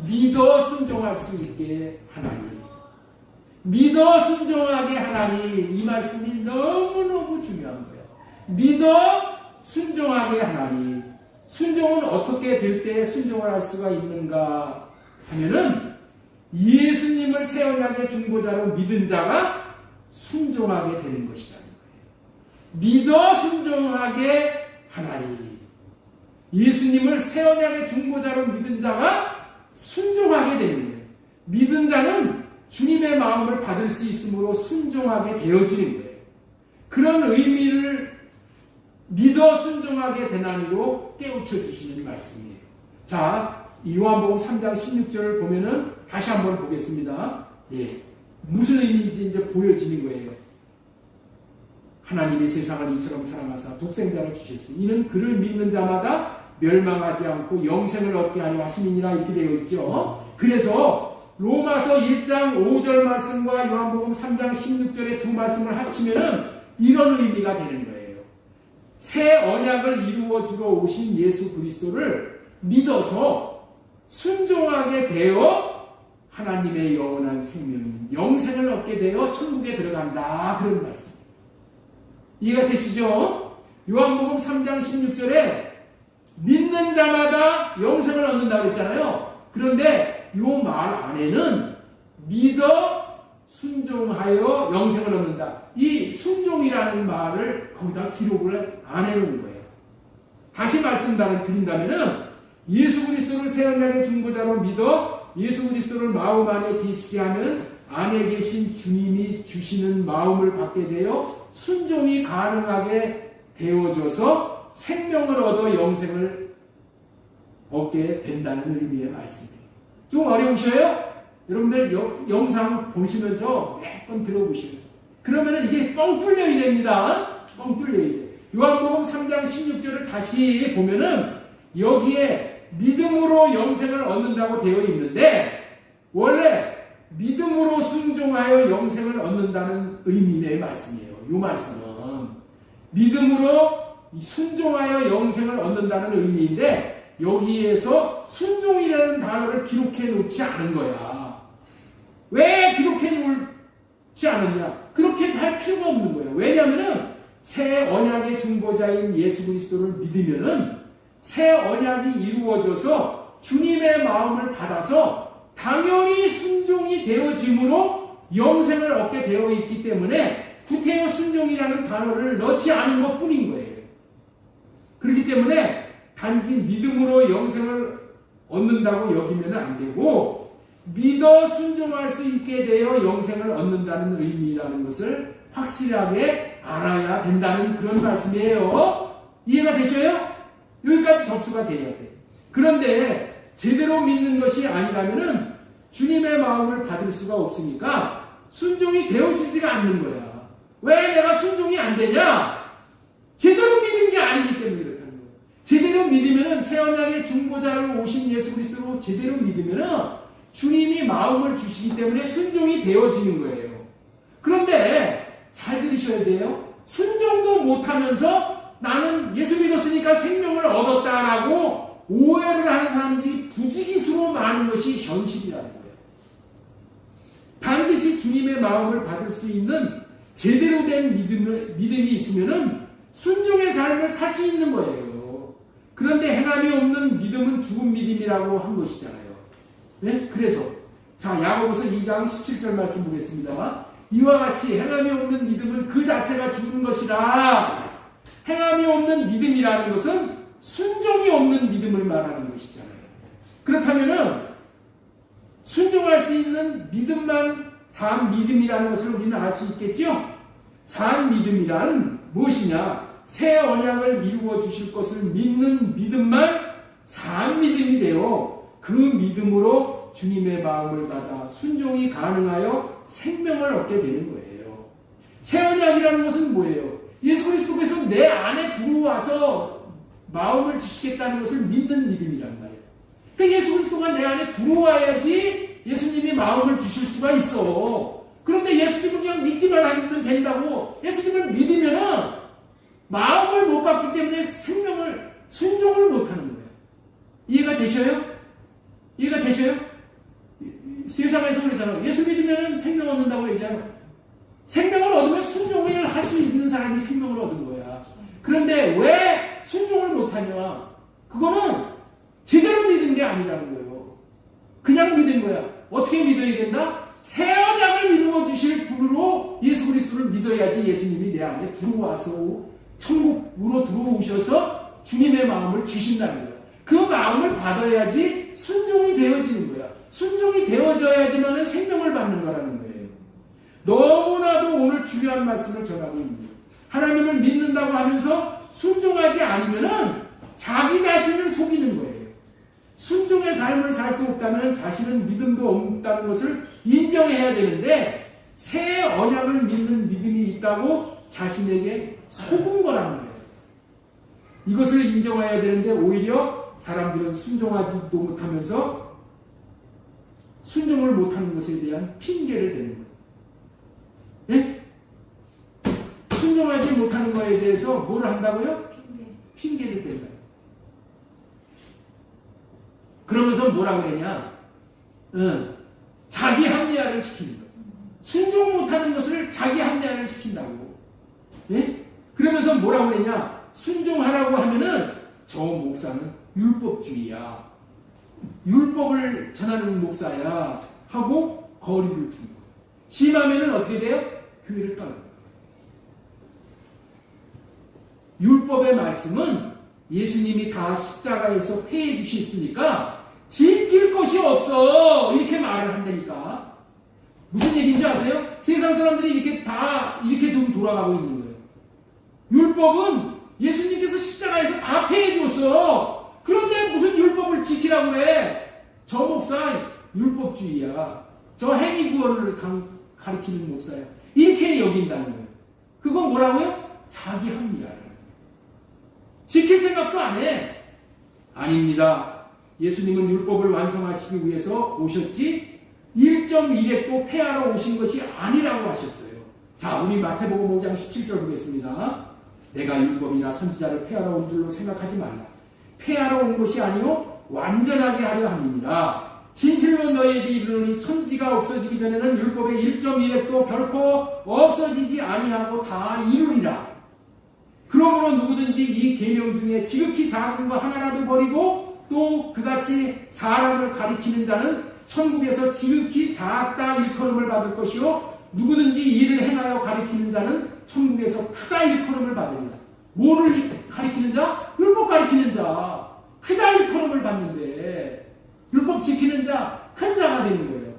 믿어 순종할 수 있게 하나님. 믿어 순종하게 하나니. 이 말씀이 너무너무 중요한 거예요. 믿어 순종하게 하나니. 순종은 어떻게 될 때 순종을 할 수가 있는가 하면은 예수님을 새 언약의 중보자로 믿은 자가 순종하게 되는 것이라는 거예요. 믿어 순종하게 하나니. 예수님을 새 언약의 중보자로 믿은 자가 순종하게 되는 거예요. 믿은 자는 주님의 마음을 받을 수 있으므로 순종하게 되어지는 거예요. 그런 의미를 믿어 순종하게 되나니로 깨우쳐 주시는 말씀이에요. 자, 요한복음 3장 16절을 보면은 다시 한번 보겠습니다. 예, 무슨 의미인지 이제 보여지는 거예요. 하나님이 세상을 이처럼 사랑하사 독생자를 주셨으니 이는 그를 믿는 자마다 멸망하지 않고 영생을 얻게 하려 하심이니라 이렇게 되어 있죠. 그래서 로마서 1장 5절 말씀과 요한복음 3장 16절의 두 말씀을 합치면은 이런 의미가 되는 거예요. 새 언약을 이루어 주러 오신 예수 그리스도를 믿어서 순종하게 되어 하나님의 영원한 생명, 영생을 얻게 되어 천국에 들어간다. 그런 말씀. 이해가 되시죠? 요한복음 3장 16절에 믿는 자마다 영생을 얻는다고 그랬잖아요. 그런데 이 말 안에는 믿어 순종하여 영생을 얻는다. 이 순종이라는 말을 거기다 기록을 안 해놓은 거예요. 다시 말씀드린다면은 예수 그리스도를 새 언약의 중보자로 믿어 예수 그리스도를 마음 안에 계시게 하면 안에 계신 주님이 주시는 마음을 받게 되어 순종이 가능하게 되어져서 생명을 얻어 영생을 얻게 된다는 의미의 말씀이에요. 좀 어려우셔요? 여러분들 영상 보시면서 몇 번 들어보시면 그러면 이게 뻥 뚫려야 됩니다. 뻥 뚫려야 돼요. 요한복음 3장 16절을 다시 보면은 여기에 믿음으로 영생을 얻는다고 되어 있는데 원래 믿음으로 순종하여 영생을 얻는다는 의미의 말씀이에요. 이 말씀은 믿음으로 순종하여 영생을 얻는다는 의미인데 여기에서 순종이라는 단어를 기록해 놓지 않은 거야. 왜 기록해 놓지 않았냐? 그렇게 할 필요가 없는 거야. 왜냐하면은 새 언약의 중보자인 예수 그리스도를 믿으면은 새 언약이 이루어져서 주님의 마음을 받아서 당연히 순종이 되어짐으로 영생을 얻게 되어 있기 때문에 구태여 순종이라는 단어를 넣지 않은 것 뿐인 거예요. 그렇기 때문에 단지 믿음으로 영생을 얻는다고 여기면 안 되고 믿어 순종할 수 있게 되어 영생을 얻는다는 의미라는 것을 확실하게 알아야 된다는 그런 말씀이에요. 이해가 되셔요? 여기까지 접수가 돼야 돼. 그런데 제대로 믿는 것이 아니라면은 주님의 마음을 받을 수가 없으니까 순종이 되어지지가 않는 거야. 왜 내가 순종이 안 되냐? 제대로 믿는 게 아니기 때문에 그렇다는 거야. 제대로 믿으면은 새 언약의 중보자로 오신 예수 그리스도로 제대로 믿으면은 주님이 마음을 주시기 때문에 순종이 되어지는 거예요. 그런데 잘 들으셔야 돼요. 순종도 못하면서 나는 예수 믿었으니까 생명을 얻었다라고 오해를 하는 사람들이 부지기수로 많은 것이 현실이라는 거예요. 반드시 주님의 마음을 받을 수 있는 제대로 된 믿음이 있으면은 순종의 삶을 살 수 있는 거예요. 그런데 행함이 없는 믿음은 죽은 믿음이라고 한 것이잖아요. 네? 그래서 자 야고보서 2장 17절 말씀 보겠습니다. 이와 같이 행함이 없는 믿음은 그 자체가 죽은 것이라. 행함이 없는 믿음이라는 것은 순종이 없는 믿음을 말하는 것이잖아요. 그렇다면은 순종할 수 있는 믿음만 산 믿음이라는 것을 우리는 알 수 있겠죠? 산 믿음이란 무엇이냐? 새 언약을 이루어 주실 것을 믿는 믿음만 산 믿음이 되어 그 믿음으로 주님의 마음을 받아 순종이 가능하여 생명을 얻게 되는 거예요. 새 언약이라는 것은 뭐예요? 예수 그리스도께서 내 안에 들어와서 마음을 주시겠다는 것을 믿는 믿음이란 말이에요. 그러니까 예수 그리스도가 내 안에 들어와야지 예수님이 마음을 주실 수가 있어. 그런데 예수님을 그냥 믿기만 하면 된다고 예수님을 믿으면은 마음을 못 받기 때문에 생명을 순종을 못 하는 거예요. 이해가 되셔요? 이해가 되셔요? 세상에서 그러잖아요. 예수 믿으면 생명 얻는다고 얘기하잖아요. 생명을 얻으면 순종을 할 수 있는 사람이 생명을 얻은 거야. 그런데 왜 순종을 못하냐? 그거는 제대로 믿은 게 아니라는 거예요. 그냥 믿은 거야. 어떻게 믿어야 된다? 새 언약을 이루어 주실 분으로 예수 그리스도를 믿어야지 예수님이 내 안에 들어와서 천국으로 들어오셔서 주님의 마음을 주신다는 거야. 그 마음을 받아야지 순종이 되어지는 거야. 순종이 되어져야지만 생명을 받는 거라는 거예요. 너무나도 오늘 중요한 말씀을 전하고 있는 거예요. 하나님을 믿는다고 하면서 순종하지 않으면은 자기 자신을 속이는 거예요. 순종의 삶을 살 수 없다면 자신은 믿음도 없다는 것을 인정해야 되는데 새 언약을 믿는 믿음이 있다고 자신에게 속은 거란 말이에요. 이것을 인정해야 되는데 오히려 사람들은 순종하지도 못하면서 순종을 못하는 것에 대한 핑계를 대는 거예요. 예? 순종하지 못하는 것에 대해서 뭘 한다고요? 핑계를 댄다. 그러면서 뭐라 그러냐? 자기 합리화를 시키는 거예요. 순종 못하는 것을 자기 합리화를 시킨다고. 예? 그러면서 뭐라 그러냐? 순종하라고 하면은 저 목사는 율법주의야. 율법을 전하는 목사야. 하고 거리를 두는 거예요. 심하면은 어떻게 돼요? 교회를 떠나요. 율법의 말씀은 예수님이 다 십자가에서 폐해 주셨으니까 지킬 것이 없어. 이렇게 말을 한다니까. 무슨 얘기인지 아세요? 세상 사람들이 이렇게 다 이렇게 좀 돌아가고 있는 거예요. 율법은 예수님께서 십자가에서 다 폐해 줬어. 그런데 무슨 율법을 지키라고 그래? 저 목사 율법주의야. 저 행위구원을 가리키는 목사야. 이렇게 여긴다는 거예요. 그건 뭐라고요? 자기 합리화라는 거예요. 지킬 생각도 안 해. 아닙니다. 예수님은 율법을 완성하시기 위해서 오셨지 1.1획도 폐하러 오신 것이 아니라고 하셨어요. 자, 우리 마태복음 5장 17절 보겠습니다. 내가 율법이나 선지자를 폐하러 온 줄로 생각하지 말라. 폐하러 온 것이 아니요 완전하게 하려 함이니라. 진실로 너희에게 이르노니 천지가 없어지기 전에는 율법의 1.1획도 결코 없어지지 아니하고 다 이루리라. 그러므로 누구든지 이 계명 중에 지극히 작은 거 하나라도 버리고 또 그같이 사람을 가리키는 자는 천국에서 지극히 작다 일컬음을 받을 것이요 누구든지 이를 행하여 가리키는 자는 천국에서 크다 일컬음을 받으리라. 뭐를 가리키는 자? 율법 가리키는 자. 크다 일컬음을 받는데 율법 지키는 자, 큰 자가 되는 거예요.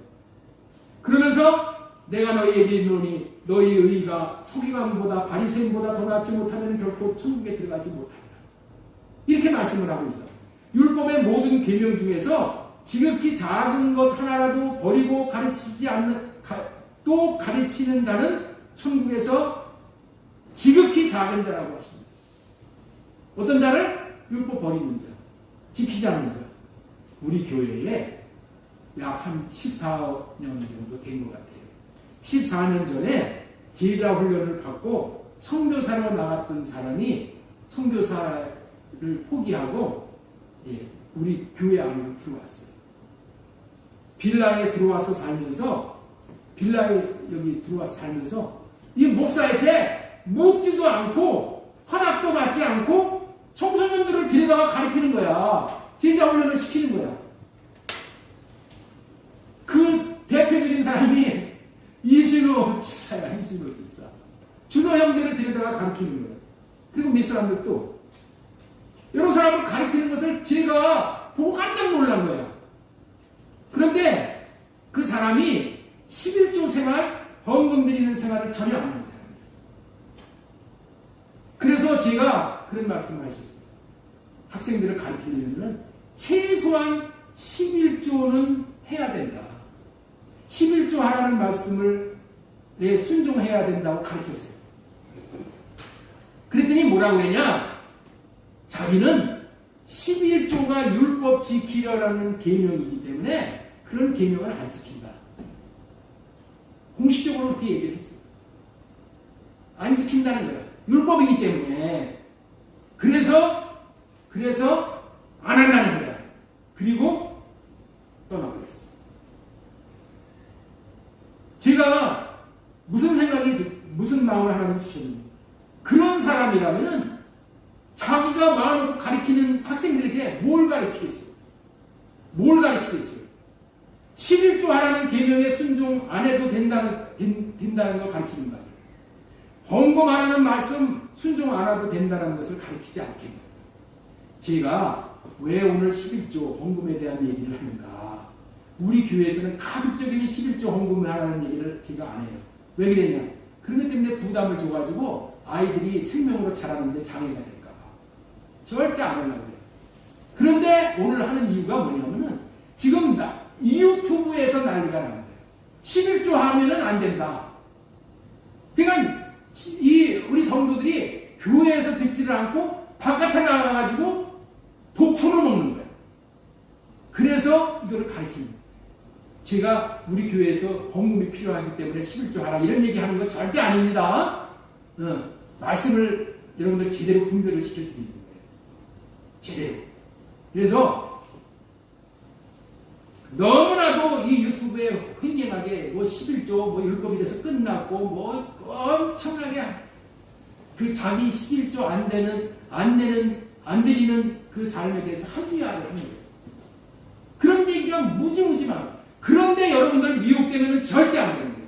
그러면서 내가 너희에게 이르노니 너희 의가 서기관보다 바리새인보다 더 낫지 못하면 결코 천국에 들어가지 못하리라. 이렇게 말씀을 하고 있어요. 율법의 모든 계명 중에서 지극히 작은 것 하나라도 버리고 가르치지 않는 또 가르치는 자는 천국에서 지극히 작은 자라고 하십니다. 어떤 자를? 율법 버리는 자, 지키지 않는 자. 우리 교회에 약 한 14년 정도 된 것 같아요. 14년 전에 제자 훈련을 받고 선교사로 나갔던 사람이 선교사를 포기하고 우리 교회 안으로 들어왔어요. 빌라에 들어와서 살면서 이 목사한테 묻지도 않고 허락도 받지 않고 청소년들을 데려다가 가르치는 거야. 제자 훈련을 시키는 거야. 그 대표적인 사람이 이순호 집사야. 이순호 집사. 준호 형제를 데려다가 가르치는 거야. 그리고 몇 사람들도 여러 사람을 가르치는 것을 제가 보고 깜짝 놀란 거야. 그런데 그 사람이 11조 생활, 헌금 드리는 생활을 전혀 안 하는 사람이에요. 그래서 제가 그런 말씀을 하셨어요. 학생들을 가르치려면 최소한 11조는 해야 된다. 11조 하라는 말씀을 순종해야 된다고 가르쳤어요. 그랬더니 뭐라고 그랬냐? 자기는 11조가 율법 지키려라는 계명이기 때문에 그런 계명을 안 지킨다. 공식적으로 그렇게 얘기를 했어요. 안 지킨다는 거야. 율법이기 때문에. 그래서 안 한다는 거야. 그리고 떠나버렸어. 제가 무슨 마음을 하나님 주셨는지 그런 사람이라면은 자기가 마음으로 가르치는 학생들에게 뭘 가르치겠어요? 11조 하라는 계명에 순종 안 해도 된다는 걸 가르치는 거예요. 헌금하라는 말씀 순종 안 해도 된다는 것을 가르치지 않겠네요. 제가 왜 오늘 11조 헌금에 대한 얘기를 하는가? 우리 교회에서는 가급적이면 11조 헌금을 하라는 얘기를 제가 안 해요. 왜 그러냐? 그런 것 때문에 부담을 줘가지고 아이들이 생명으로 자라는데 장애가 될까 봐. 절대 안 하려고 해요. 그런데 오늘 하는 이유가 뭐냐면은 지금 이 유튜브에서 난리가 나는 거예요. 11조 하면은 안 된다. 그러니까 우리 성도들이 교회에서 듣지를 않고 바깥에 나가가지고 독초를 먹는 거예요. 그래서 이거를 가르치는 거예요. 제가 우리 교회에서 헌금이 필요하기 때문에 11조 하라 이런 얘기하는 건 절대 아닙니다. 말씀을 여러분들 제대로 분별을 시켜드리는 거예요. 제대로. 그래서 너무나도 이 유튜브에 횡행하게 11조 율법이 돼서 끝났고 엄청나게 그 자기 11조 안 드리는 그 삶에 대해서 합리화를 하는 거예요. 그런 얘기가 무지무지 많아요. 그런데 여러분들 미혹되면 절대 안 되는 거예요.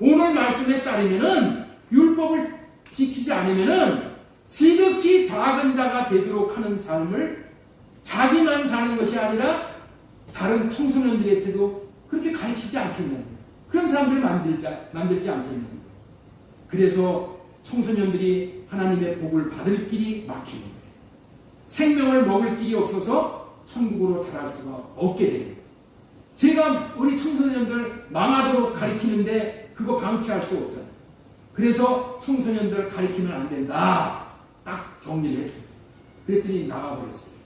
오늘 말씀에 따르면은 율법을 지키지 않으면은 지극히 작은 자가 되도록 하는 삶을 자기만 사는 것이 아니라 다른 청소년들한테도 그렇게 가르치지 않겠냐는 거예요. 그런 사람들을 만들지 않겠냐는 거예요. 그래서 청소년들이 하나님의 복을 받을 길이 막히는 거예요. 생명을 먹을 길이 없어서 천국으로 자랄 수가 없게 되는 거예요. 제가 우리 청소년들 망하도록 가르치는데 그거 방치할 수 없잖아요. 그래서 청소년들 가르치면 안 된다. 딱 정리를 했어요. 그랬더니 나가버렸어요.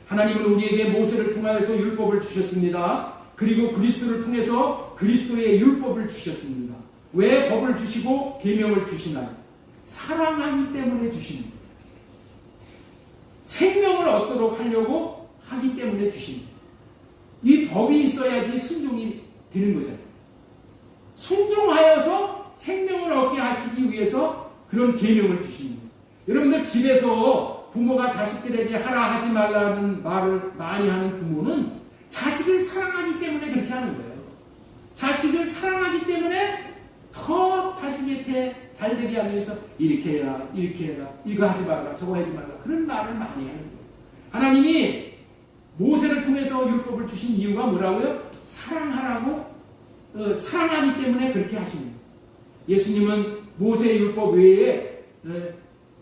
하나님은 우리에게 모세를 통하여서 율법을 주셨습니다. 그리고 그리스도를 통해서 그리스도의 율법을 주셨습니다. 왜 법을 주시고 계명을 주시나요? 사랑하기 때문에 주시는 거예요. 생명을 얻도록 하려고 하기 때문에 주시는 거예요. 이 법이 있어야지 순종이 되는 거잖아요. 순종하여서 생명을 얻게 하시기 위해서 그런 계명을 주시는 거예요. 여러분들 집에서 부모가 자식들에게 하라 하지 말라는 말을 많이 하는 부모는 자식을 사랑하기 때문에 그렇게 하는 거예요. 자식을 사랑하기 때문에 더 자식한테 잘되게 하기 위해서 이렇게 해라, 이렇게 해라, 이거 하지 말라, 저거 하지 말라 그런 말을 많이 하는 거예요. 하나님이 모세를 통해서 율법을 주신 이유가 뭐라고요? 사랑하라고 사랑하기 때문에 그렇게 하신 거예요. 예수님은 모세의 율법 외에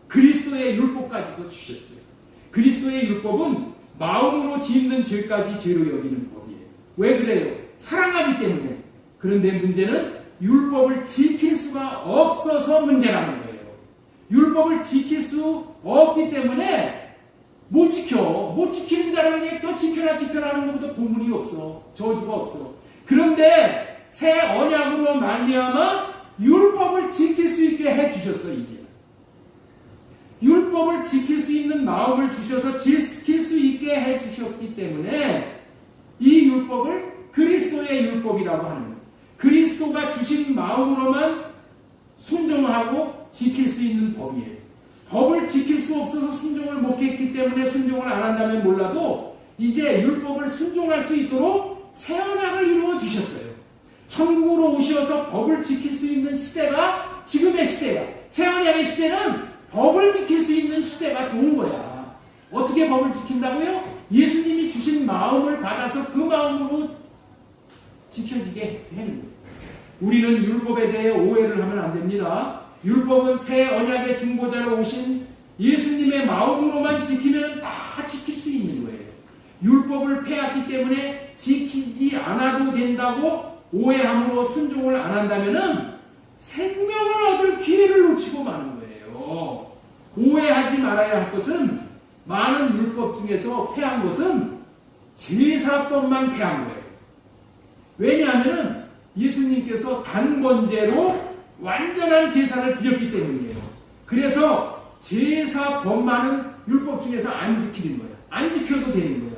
그리스도의 율법까지도 주셨어요. 그리스도의 율법은 마음으로 짓는 죄까지 죄로 여기는 법이에요. 왜 그래요? 사랑하기 때문에. 그런데 문제는 율법을 지킬 수가 없어서 문제라는 거예요. 율법을 지킬 수 없기 때문에 못 지켜. 못 지키는 자에게 또 지켜라 하는 것보다 본문이 없어. 저주가 없어. 그런데 새 언약으로 말미암아 율법을 지킬 수 있게 해주셨어. 이제 율법을 지킬 수 있는 마음을 주셔서 지킬 수 있게 해주셨기 때문에 이 율법을 그리스도의 율법이라고 하는 거예요. 그리스도가 주신 마음으로만 순종하고 지킬 수 있는 법이에요. 법을 지킬 수 없어서 순종을 못했기 때문에 순종을 안 한다면 몰라도 이제 율법을 순종할 수 있도록 새 언약을 이루어 주셨어요. 천국으로 오셔서 법을 지킬 수 있는 시대가 지금의 시대야. 새 언약의 시대는 법을 지킬 수 있는 시대가 온 거야. 어떻게 법을 지킨다고요? 예수님이 주신 마음을 받아서 그 마음으로 지켜지게 하는 거예요. 우리는 율법에 대해 오해를 하면 안 됩니다. 율법은 새 언약의 중보자로 오신 예수님의 마음으로만 지키면 다 지킬 수 있는 거예요. 율법을 폐했기 때문에 지키지 않아도 된다고 오해함으로 순종을 안 한다면은 생명을 얻을 기회를 놓치고 마는 거예요. 오해하지 말아야 할 것은 많은 율법 중에서 폐한 것은 제사법만 폐한 거예요. 왜냐하면 예수님께서 단번제로 완전한 제사를 드렸기 때문이에요. 그래서 제사법만은 율법 중에서 안 지키는 거예요. 안 지켜도 되는 거예요.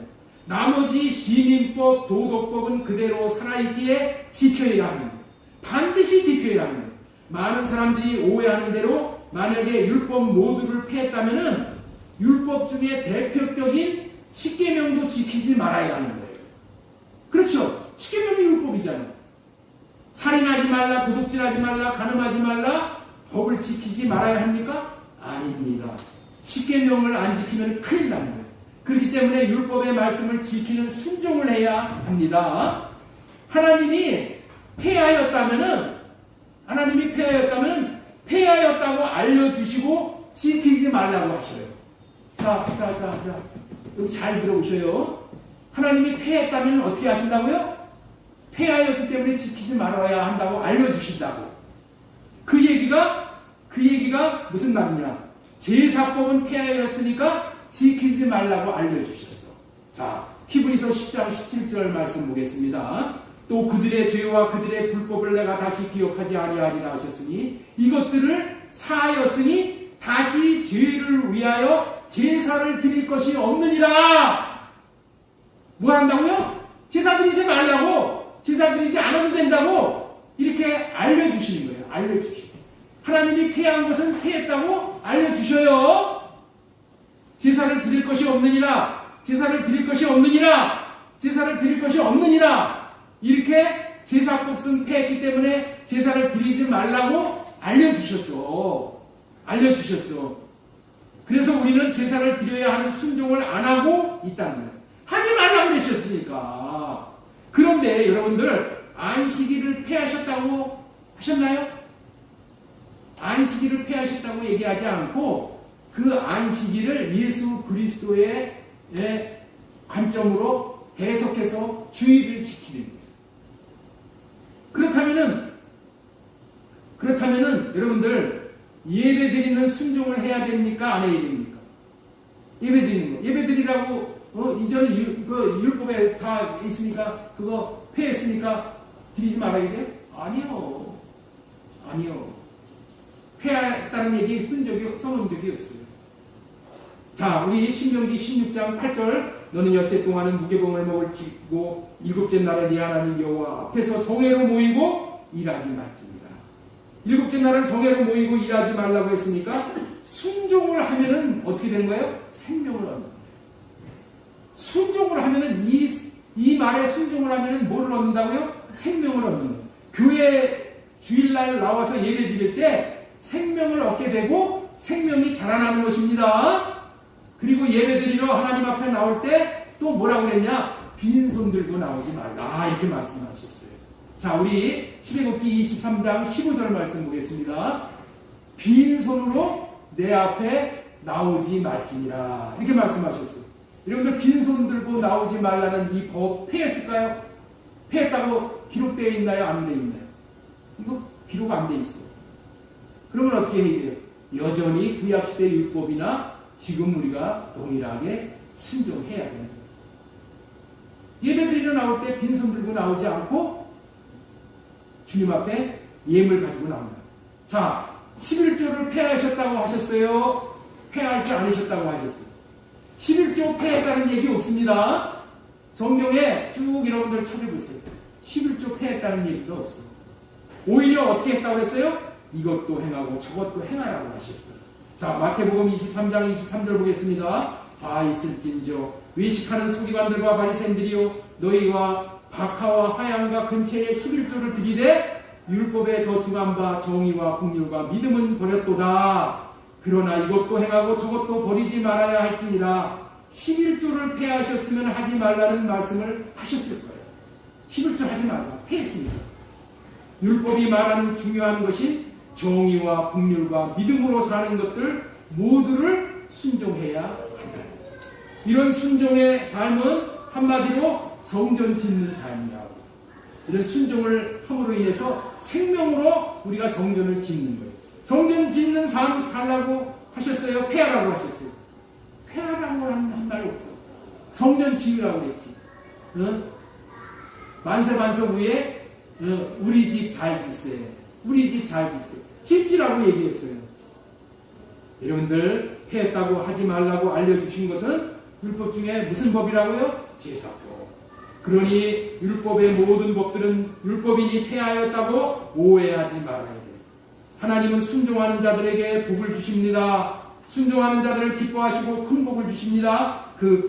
나머지 시민법, 도덕법은 그대로 살아있기에 지켜야 하는 거예요. 반드시 지켜야 하는 거예요. 많은 사람들이 오해하는 대로 만약에 율법 모두를 폐했다면은 율법 중에 대표적인 십계명도 지키지 말아야 하는 거예요. 그렇죠? 십계명이 율법이잖아요. 살인하지 말라, 도둑질하지 말라, 간음하지 말라, 법을 지키지 말아야 합니까? 아닙니다. 십계명을 안 지키면 큰일 나는 거예요. 그렇기 때문에 율법의 말씀을 지키는 순종을 해야 합니다. 하나님이 폐하였다면 폐하였다고 알려주시고 지키지 말라고 하셔요. 자, 여기 잘 들어보셔요. 하나님이 폐했다면 어떻게 하신다고요? 폐하였기 때문에 지키지 말아야 한다고 알려주신다고. 그 얘기가 무슨 말이냐? 제사법은 폐하였으니까 지키지 말라고 알려주셨어. 자, 히브리서 10장 17절 말씀 보겠습니다. 또 그들의 죄와 그들의 불법을 내가 다시 기억하지 아니하리라 하셨으니 이것들을 사하였으니 다시 죄를 위하여 제사를 드릴 것이 없느니라. 뭐 한다고요? 제사 드리지 말라고, 제사 드리지 않아도 된다고 이렇게 알려주시는 거예요. 알려주시고 하나님이 폐한 것은 폐했다고 알려주셔요. 제사를 드릴 것이 없느니라, 제사를 드릴 것이 없느니라, 제사를 드릴 것이 없느니라. 이렇게 제사법은 폐했기 때문에 제사를 드리지 말라고 알려주셨어. 알려주셨어. 그래서 우리는 제사를 드려야 하는 순종을 안 하고 있다는 거예요. 하지 말라고 그러셨으니까. 그런데 여러분들 안식일을 폐하셨다고 하셨나요? 안식일을 폐하셨다고 얘기하지 않고 그 안식일을 예수 그리스도의 관점으로 해석해서 주의를 지키는 거예요. 그렇다면은 여러분들 예배 드리는 순종을 해야 됩니까? 안 해야 됩니까? 예배 드리는 거. 예배 드리라고 이전에 그 율법에 다 있으니까 그거 폐했으니까 드리지 말아야 돼요? 아니요. 폐했다는 얘기 써놓은 적이 없어요. 자, 우리 신명기 16장 8절 너는 엿새 동안은 무게봉을 먹을지고 일곱째 날에 네 하나님 여호와 앞에서 성회로 모이고 일하지 말지니라. 일곱째 날은 성회로 모이고 일하지 말라고 했으니까 순종을 하면은 어떻게 되는 거예요? 생명을 얻는 거예요. 순종을 하면은 이 말에 순종을 하면은 뭐를 얻는다고요? 생명을 얻는 거예요. 교회 주일날 나와서 예배 드릴 때 생명을 얻게 되고 생명이 자라나는 것입니다. 그리고 예배 드리러 하나님 앞에 나올 때 또 뭐라고 그랬냐? 빈손 들고 나오지 말라. 이렇게 말씀하셨어요. 자, 우리 출애굽기 23장 15절 말씀 보겠습니다. 빈손으로 내 앞에 나오지 말지니라. 이렇게 말씀하셨어요. 여러분들 빈손 들고 나오지 말라는 이 법 폐했을까요? 폐했다고 기록되어 있나요? 안 되어 있나요? 이거 기록 안 돼 있어요. 그러면 어떻게 해야 돼요? 여전히 구약시대 율법이나 지금 우리가 동일하게 순종해야 되는 거예요. 예배드리러 나올 때 빈손 들고 나오지 않고 주님 앞에 예물 가지고 나온다. 자, 11조를 폐하셨다고 하셨어요? 폐하지 않으셨다고 하셨어요? 11조 폐했다는 얘기 없습니다. 성경에 쭉 여러분들 찾아보세요. 11조 폐했다는 얘기가 없어요. 오히려 어떻게 했다고 했어요? 이것도 행하고 저것도 행하라고 하셨어요. 자, 마태복음 23장 23절 보겠습니다. 있을진저 외식하는 서기관들과 바리새인들이요 너희와 박하와 화양과 근처에 11조를 드리되 율법에 더 중한 바 정의와 긍휼과 믿음은 버렸도다. 그러나 이것도 행하고 저것도 버리지 말아야 할지니라. 11조를 폐하셨으면 하지 말라는 말씀을 하셨을 거예요. 11조 하지 말라. 폐했습니다. 율법이 말하는 중요한 것인 정의와 긍휼과 믿음으로 사는 것들 모두를 순종해야 한다. 이런 순종의 삶은 한마디로 성전 짓는 삶이라고. 이런 순종을 함으로 인해서 생명으로 우리가 성전을 짓는 거예요. 성전 짓는 삶 살라고 하셨어요? 폐하라고 하셨어요? 폐하라고 하는 한 말 없어. 성전 지으라고 그랬지. 만세반석 위에 우리 집 잘 짓세. 우리 집 잘 짓세. 짓지라고 얘기했어요. 여러분들 폐했다고 하지 말라고 알려주신 것은 율법 중에 무슨 법이라고요? 제사법. 그러니 율법의 모든 법들은 율법인이 폐하였다고 오해하지 말아야 돼요. 하나님은 순종하는 자들에게 복을 주십니다. 순종하는 자들을 기뻐하시고 큰 복을 주십니다. 그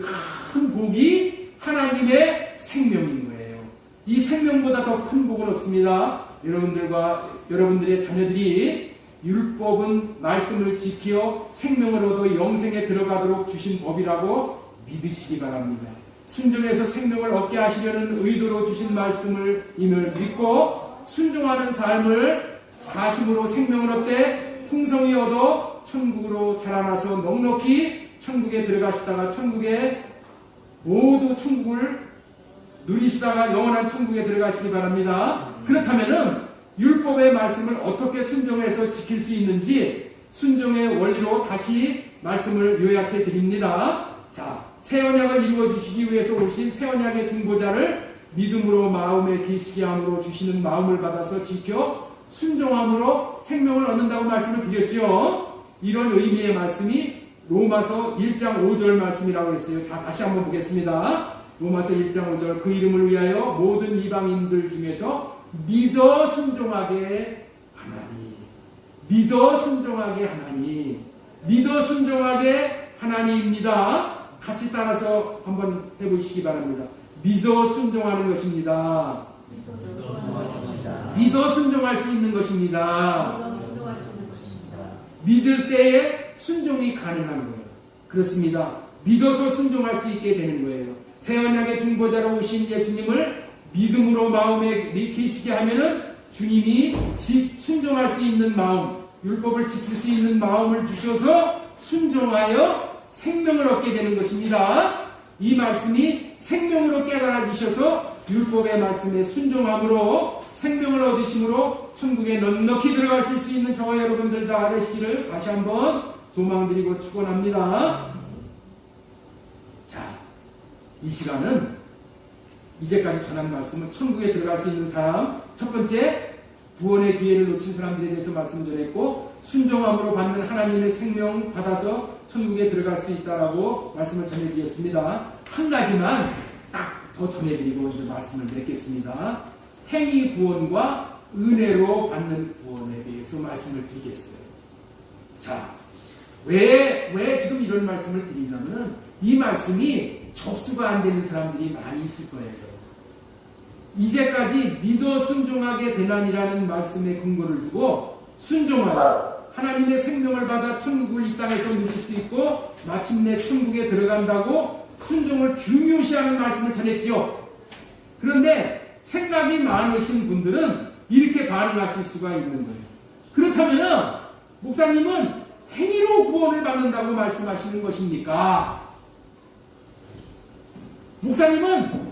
큰 복이 하나님의 생명인 거예요. 이 생명보다 더 큰 복은 없습니다. 여러분들과 여러분들의 자녀들이 율법은 말씀을 지키어 생명을 얻어 영생에 들어가도록 주신 법이라고 믿으시기 바랍니다. 순종해서 생명을 얻게 하시려는 의도로 주신 말씀을 임을 믿고 순종하는 삶을 사심으로 생명을 얻되 풍성히 얻어 천국으로 자라나서 넉넉히 천국에 들어가시다가 천국에 모두 천국을 누리시다가 영원한 천국에 들어가시기 바랍니다. 그렇다면은 율법의 말씀을 어떻게 순종해서 지킬 수 있는지 순종의 원리로 다시 말씀을 요약해 드립니다. 자, 새 언약을 이루어 주시기 위해서 오신 새 언약의 중보자를 믿음으로 마음에 계시게 함으로 주시는 마음을 받아서 지켜 순종함으로 생명을 얻는다고 말씀을 드렸죠. 이런 의미의 말씀이 로마서 1장 5절 말씀이라고 했어요. 자, 다시 한번 보겠습니다. 로마서 1장 5절 그 이름을 위하여 모든 이방인들 중에서 믿어 순종하게 하나니. 믿어 순종하게 하나니. 믿어 순종하게 하나니입니다. 같이 따라서 한번 해보시기 바랍니다. 믿어 순종하는 것입니다. 믿어 순종할 수 있는 것입니다. 믿을 때에 순종이 가능한 거예요. 그렇습니다. 믿어서 순종할 수 있게 되는 거예요. 새 언약의 중보자로 오신 예수님을 믿음으로 마음에 계시게 하면은 주님이 순종할 수 있는 마음, 율법을 지킬 수 있는 마음을 주셔서 순종하여 생명을 얻게 되는 것입니다. 이 말씀이 생명으로 깨달아지셔서 율법의 말씀에 순종함으로 생명을 얻으심으로 천국에 넉넉히 들어가실 수 있는 저와 여러분들 다 되시기를 다시 한번 소망드리고 축원합니다. 자, 이 시간은 이제까지 전한 말씀은 천국에 들어갈 수 있는 사람, 첫 번째 구원의 기회를 놓친 사람들에 대해서 말씀 전했고, 순종함으로 받는 하나님의 생명 받아서 천국에 들어갈 수 있다라고 말씀을 전해드렸습니다. 한 가지만 딱 더 전해드리고 이제 말씀을 맺겠습니다. 행위 구원과 은혜로 받는 구원에 대해서 말씀을 드리겠어요. 자, 왜 지금 이런 말씀을 드리냐면 이 말씀이 접수가 안 되는 사람들이 많이 있을 거예요. 이제까지 믿어 순종하게 되나니라는 말씀의 근거를 두고 순종하여 하나님의 생명을 받아 천국을 이 땅에서 누릴 수 있고 마침내 천국에 들어간다고 순종을 중요시하는 말씀을 전했지요. 그런데 생각이 많으신 분들은 이렇게 반응하실 수가 있는 거예요. 그렇다면 목사님은 행위로 구원을 받는다고 말씀하시는 것입니까? 목사님은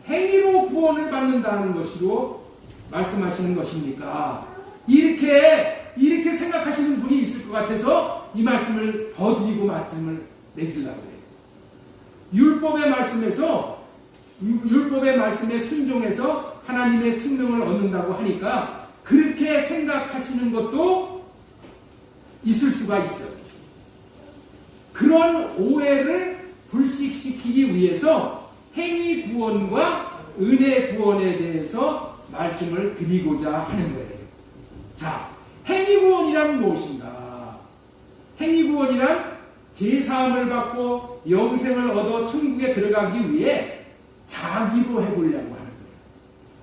행위로 구원을 받는다는 것으로 말씀하시는 것입니까? 이렇게 생각하시는 분이 있을 것 같아서 이 말씀을 더 드리고 말씀을 내주려고 해요. 율법의 말씀에 순종해서 하나님의 생명을 얻는다고 하니까 그렇게 생각하시는 것도 있을 수가 있어요. 그런 오해를 불식시키기 위해서 행위 구원과 은혜 구원에 대해서 말씀을 드리고자 하는 거예요. 자, 행위 구원이란 무엇인가? 행위 구원이란 제사함을 받고 영생을 얻어 천국에 들어가기 위해 자기로 해보려고 하는 거예요.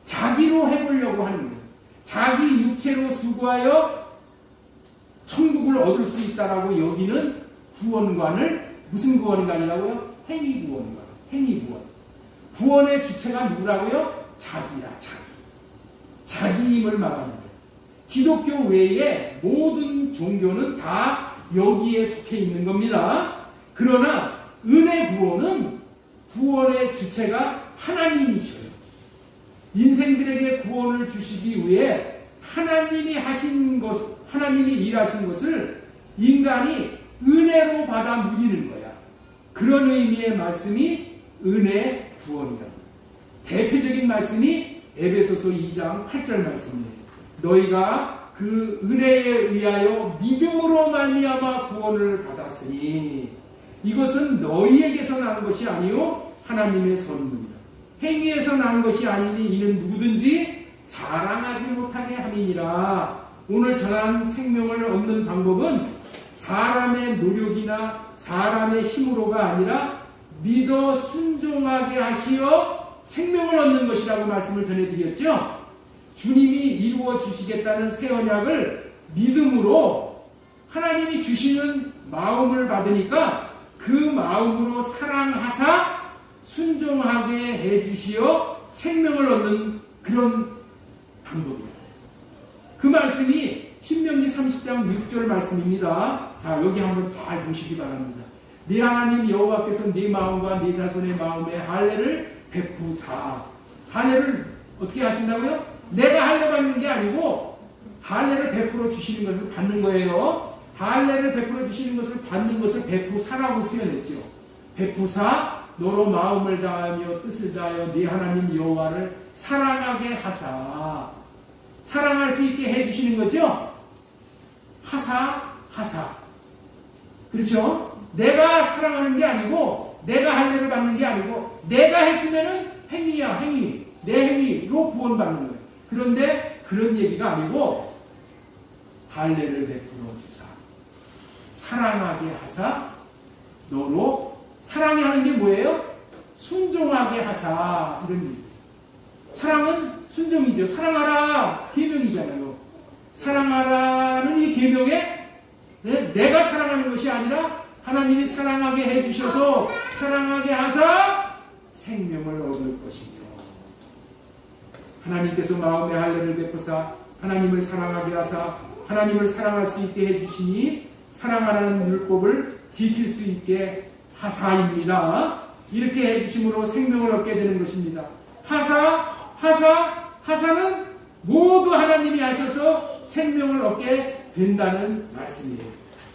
자기로 해보려고 하는 거예요. 자기 육체로 수고하여 천국을 얻을 수 있다라고 여기는 구원관을 무슨 구원관이라고요? 행위 구원관. 행위 구원. 구원의 주체가 누구라고요? 자기야, 자기. 자기임을 말합니다. 기독교 외에 모든 종교는 다 여기에 속해 있는 겁니다. 그러나 은혜 구원은 구원의 주체가 하나님이셔요. 인생들에게 구원을 주시기 위해 하나님이 일하신 것을 인간이 은혜로 받아 누리는 거야. 그런 의미의 말씀이 은혜 구원이다. 대표적인 말씀이 에베소서 2장 8절 말씀이에요. 너희가 그 은혜에 의하여 믿음으로 말미암아 구원을 받았으니 이것은 너희에게서 난 것이 아니요 하나님의 선물이다. 행위에서 난 것이 아니니 이는 누구든지 자랑하지 못하게 함이니라. 오늘 전한 생명을 얻는 방법은 사람의 노력이나 사람의 힘으로가 아니라 믿어 순종하게 하시어 생명을 얻는 것이라고 말씀을 전해드렸죠. 주님이 이루어 주시겠다는 새 언약을 믿음으로 하나님이 주시는 마음을 받으니까 그 마음으로 사랑하사 순종하게 해주시어 생명을 얻는 그런 방법이에요. 그 말씀이 신명기 30장 6절 말씀입니다. 자, 여기 한번 잘 보시기 바랍니다. 네 하나님 여호와께서 네 마음과 네 자손의 마음에 할례를 베푸사. 할례를 어떻게 하신다고요? 내가 할례 받는 게 아니고 할례를 베풀어 주시는 것을 받는 거예요. 할례를 베풀어 주시는 것을 받는 것을 베푸사라고 표현했죠. 베푸사 너로 마음을 다하며 뜻을 다하여 네 하나님 여호와를 사랑하게 하사. 사랑할 수 있게 해주시는 거죠. 하사. 그렇죠? 내가 사랑하는 게 아니고 내가 할례를 받는 게 아니고 내가 했으면은 행위야, 행위. 내 행위로 구원받는 거예요. 그런데 그런 얘기가 아니고 할례를 베풀어 주사. 사랑하게 하사. 너로 사랑이 하는 게 뭐예요? 순종하게 하사. 이런 얘기. 사랑은 순종이죠. 사랑하라 계명이잖아요. 사랑하라는 이 계명에 내가 사랑하는 것이 아니라 하나님이 사랑하게 해주셔서 사랑하게 하사 생명을 얻을 것이며, 하나님께서 마음의 할례를 베푸사 하나님을 사랑하게 하사 하나님을 사랑할 수 있게 해주시니 사랑하라는 율법을 지킬 수 있게 하사입니다. 이렇게 해주심으로 생명을 얻게 되는 것입니다. 하사는 모두 하나님이 하셔서 생명을 얻게 된다는 말씀이에요.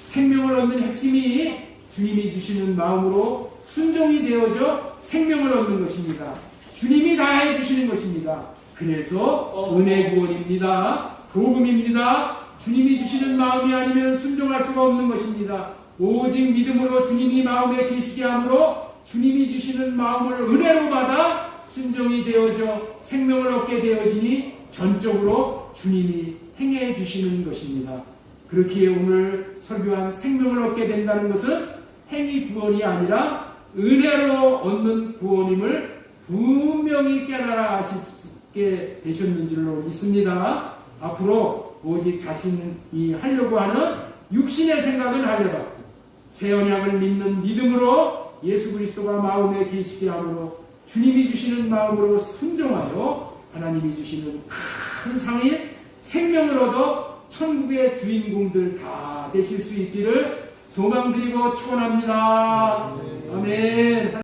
생명을 얻는 핵심이 주님이 주시는 마음으로 순종이 되어져 생명을 얻는 것입니다. 주님이 다 해주시는 것입니다. 그래서 은혜 구원입니다. 복음입니다. 주님이 주시는 마음이 아니면 순종할 수가 없는 것입니다. 오직 믿음으로 주님이 마음에 계시게 함으로 주님이 주시는 마음을 은혜로 받아 순종이 되어져 생명을 얻게 되어지니 전적으로 주님이 행해 주시는 것입니다. 그렇기에 오늘 설교한 생명을 얻게 된다는 것은 행위 구원이 아니라 은혜로 얻는 구원임을 분명히 깨달아 아시게 되셨는 줄로 믿습니다. 앞으로 오직 자신이 하려고 하는 육신의 생각은 할례받고 새 언약을 믿는 믿음으로 예수 그리스도가 마음에 계시게 함으로 주님이 주시는 마음으로 순종하여 하나님이 주시는 큰 상인 생명을 얻어 천국의 주인공들 다 되실 수 있기를 소망드리고 축원합니다. 아멘.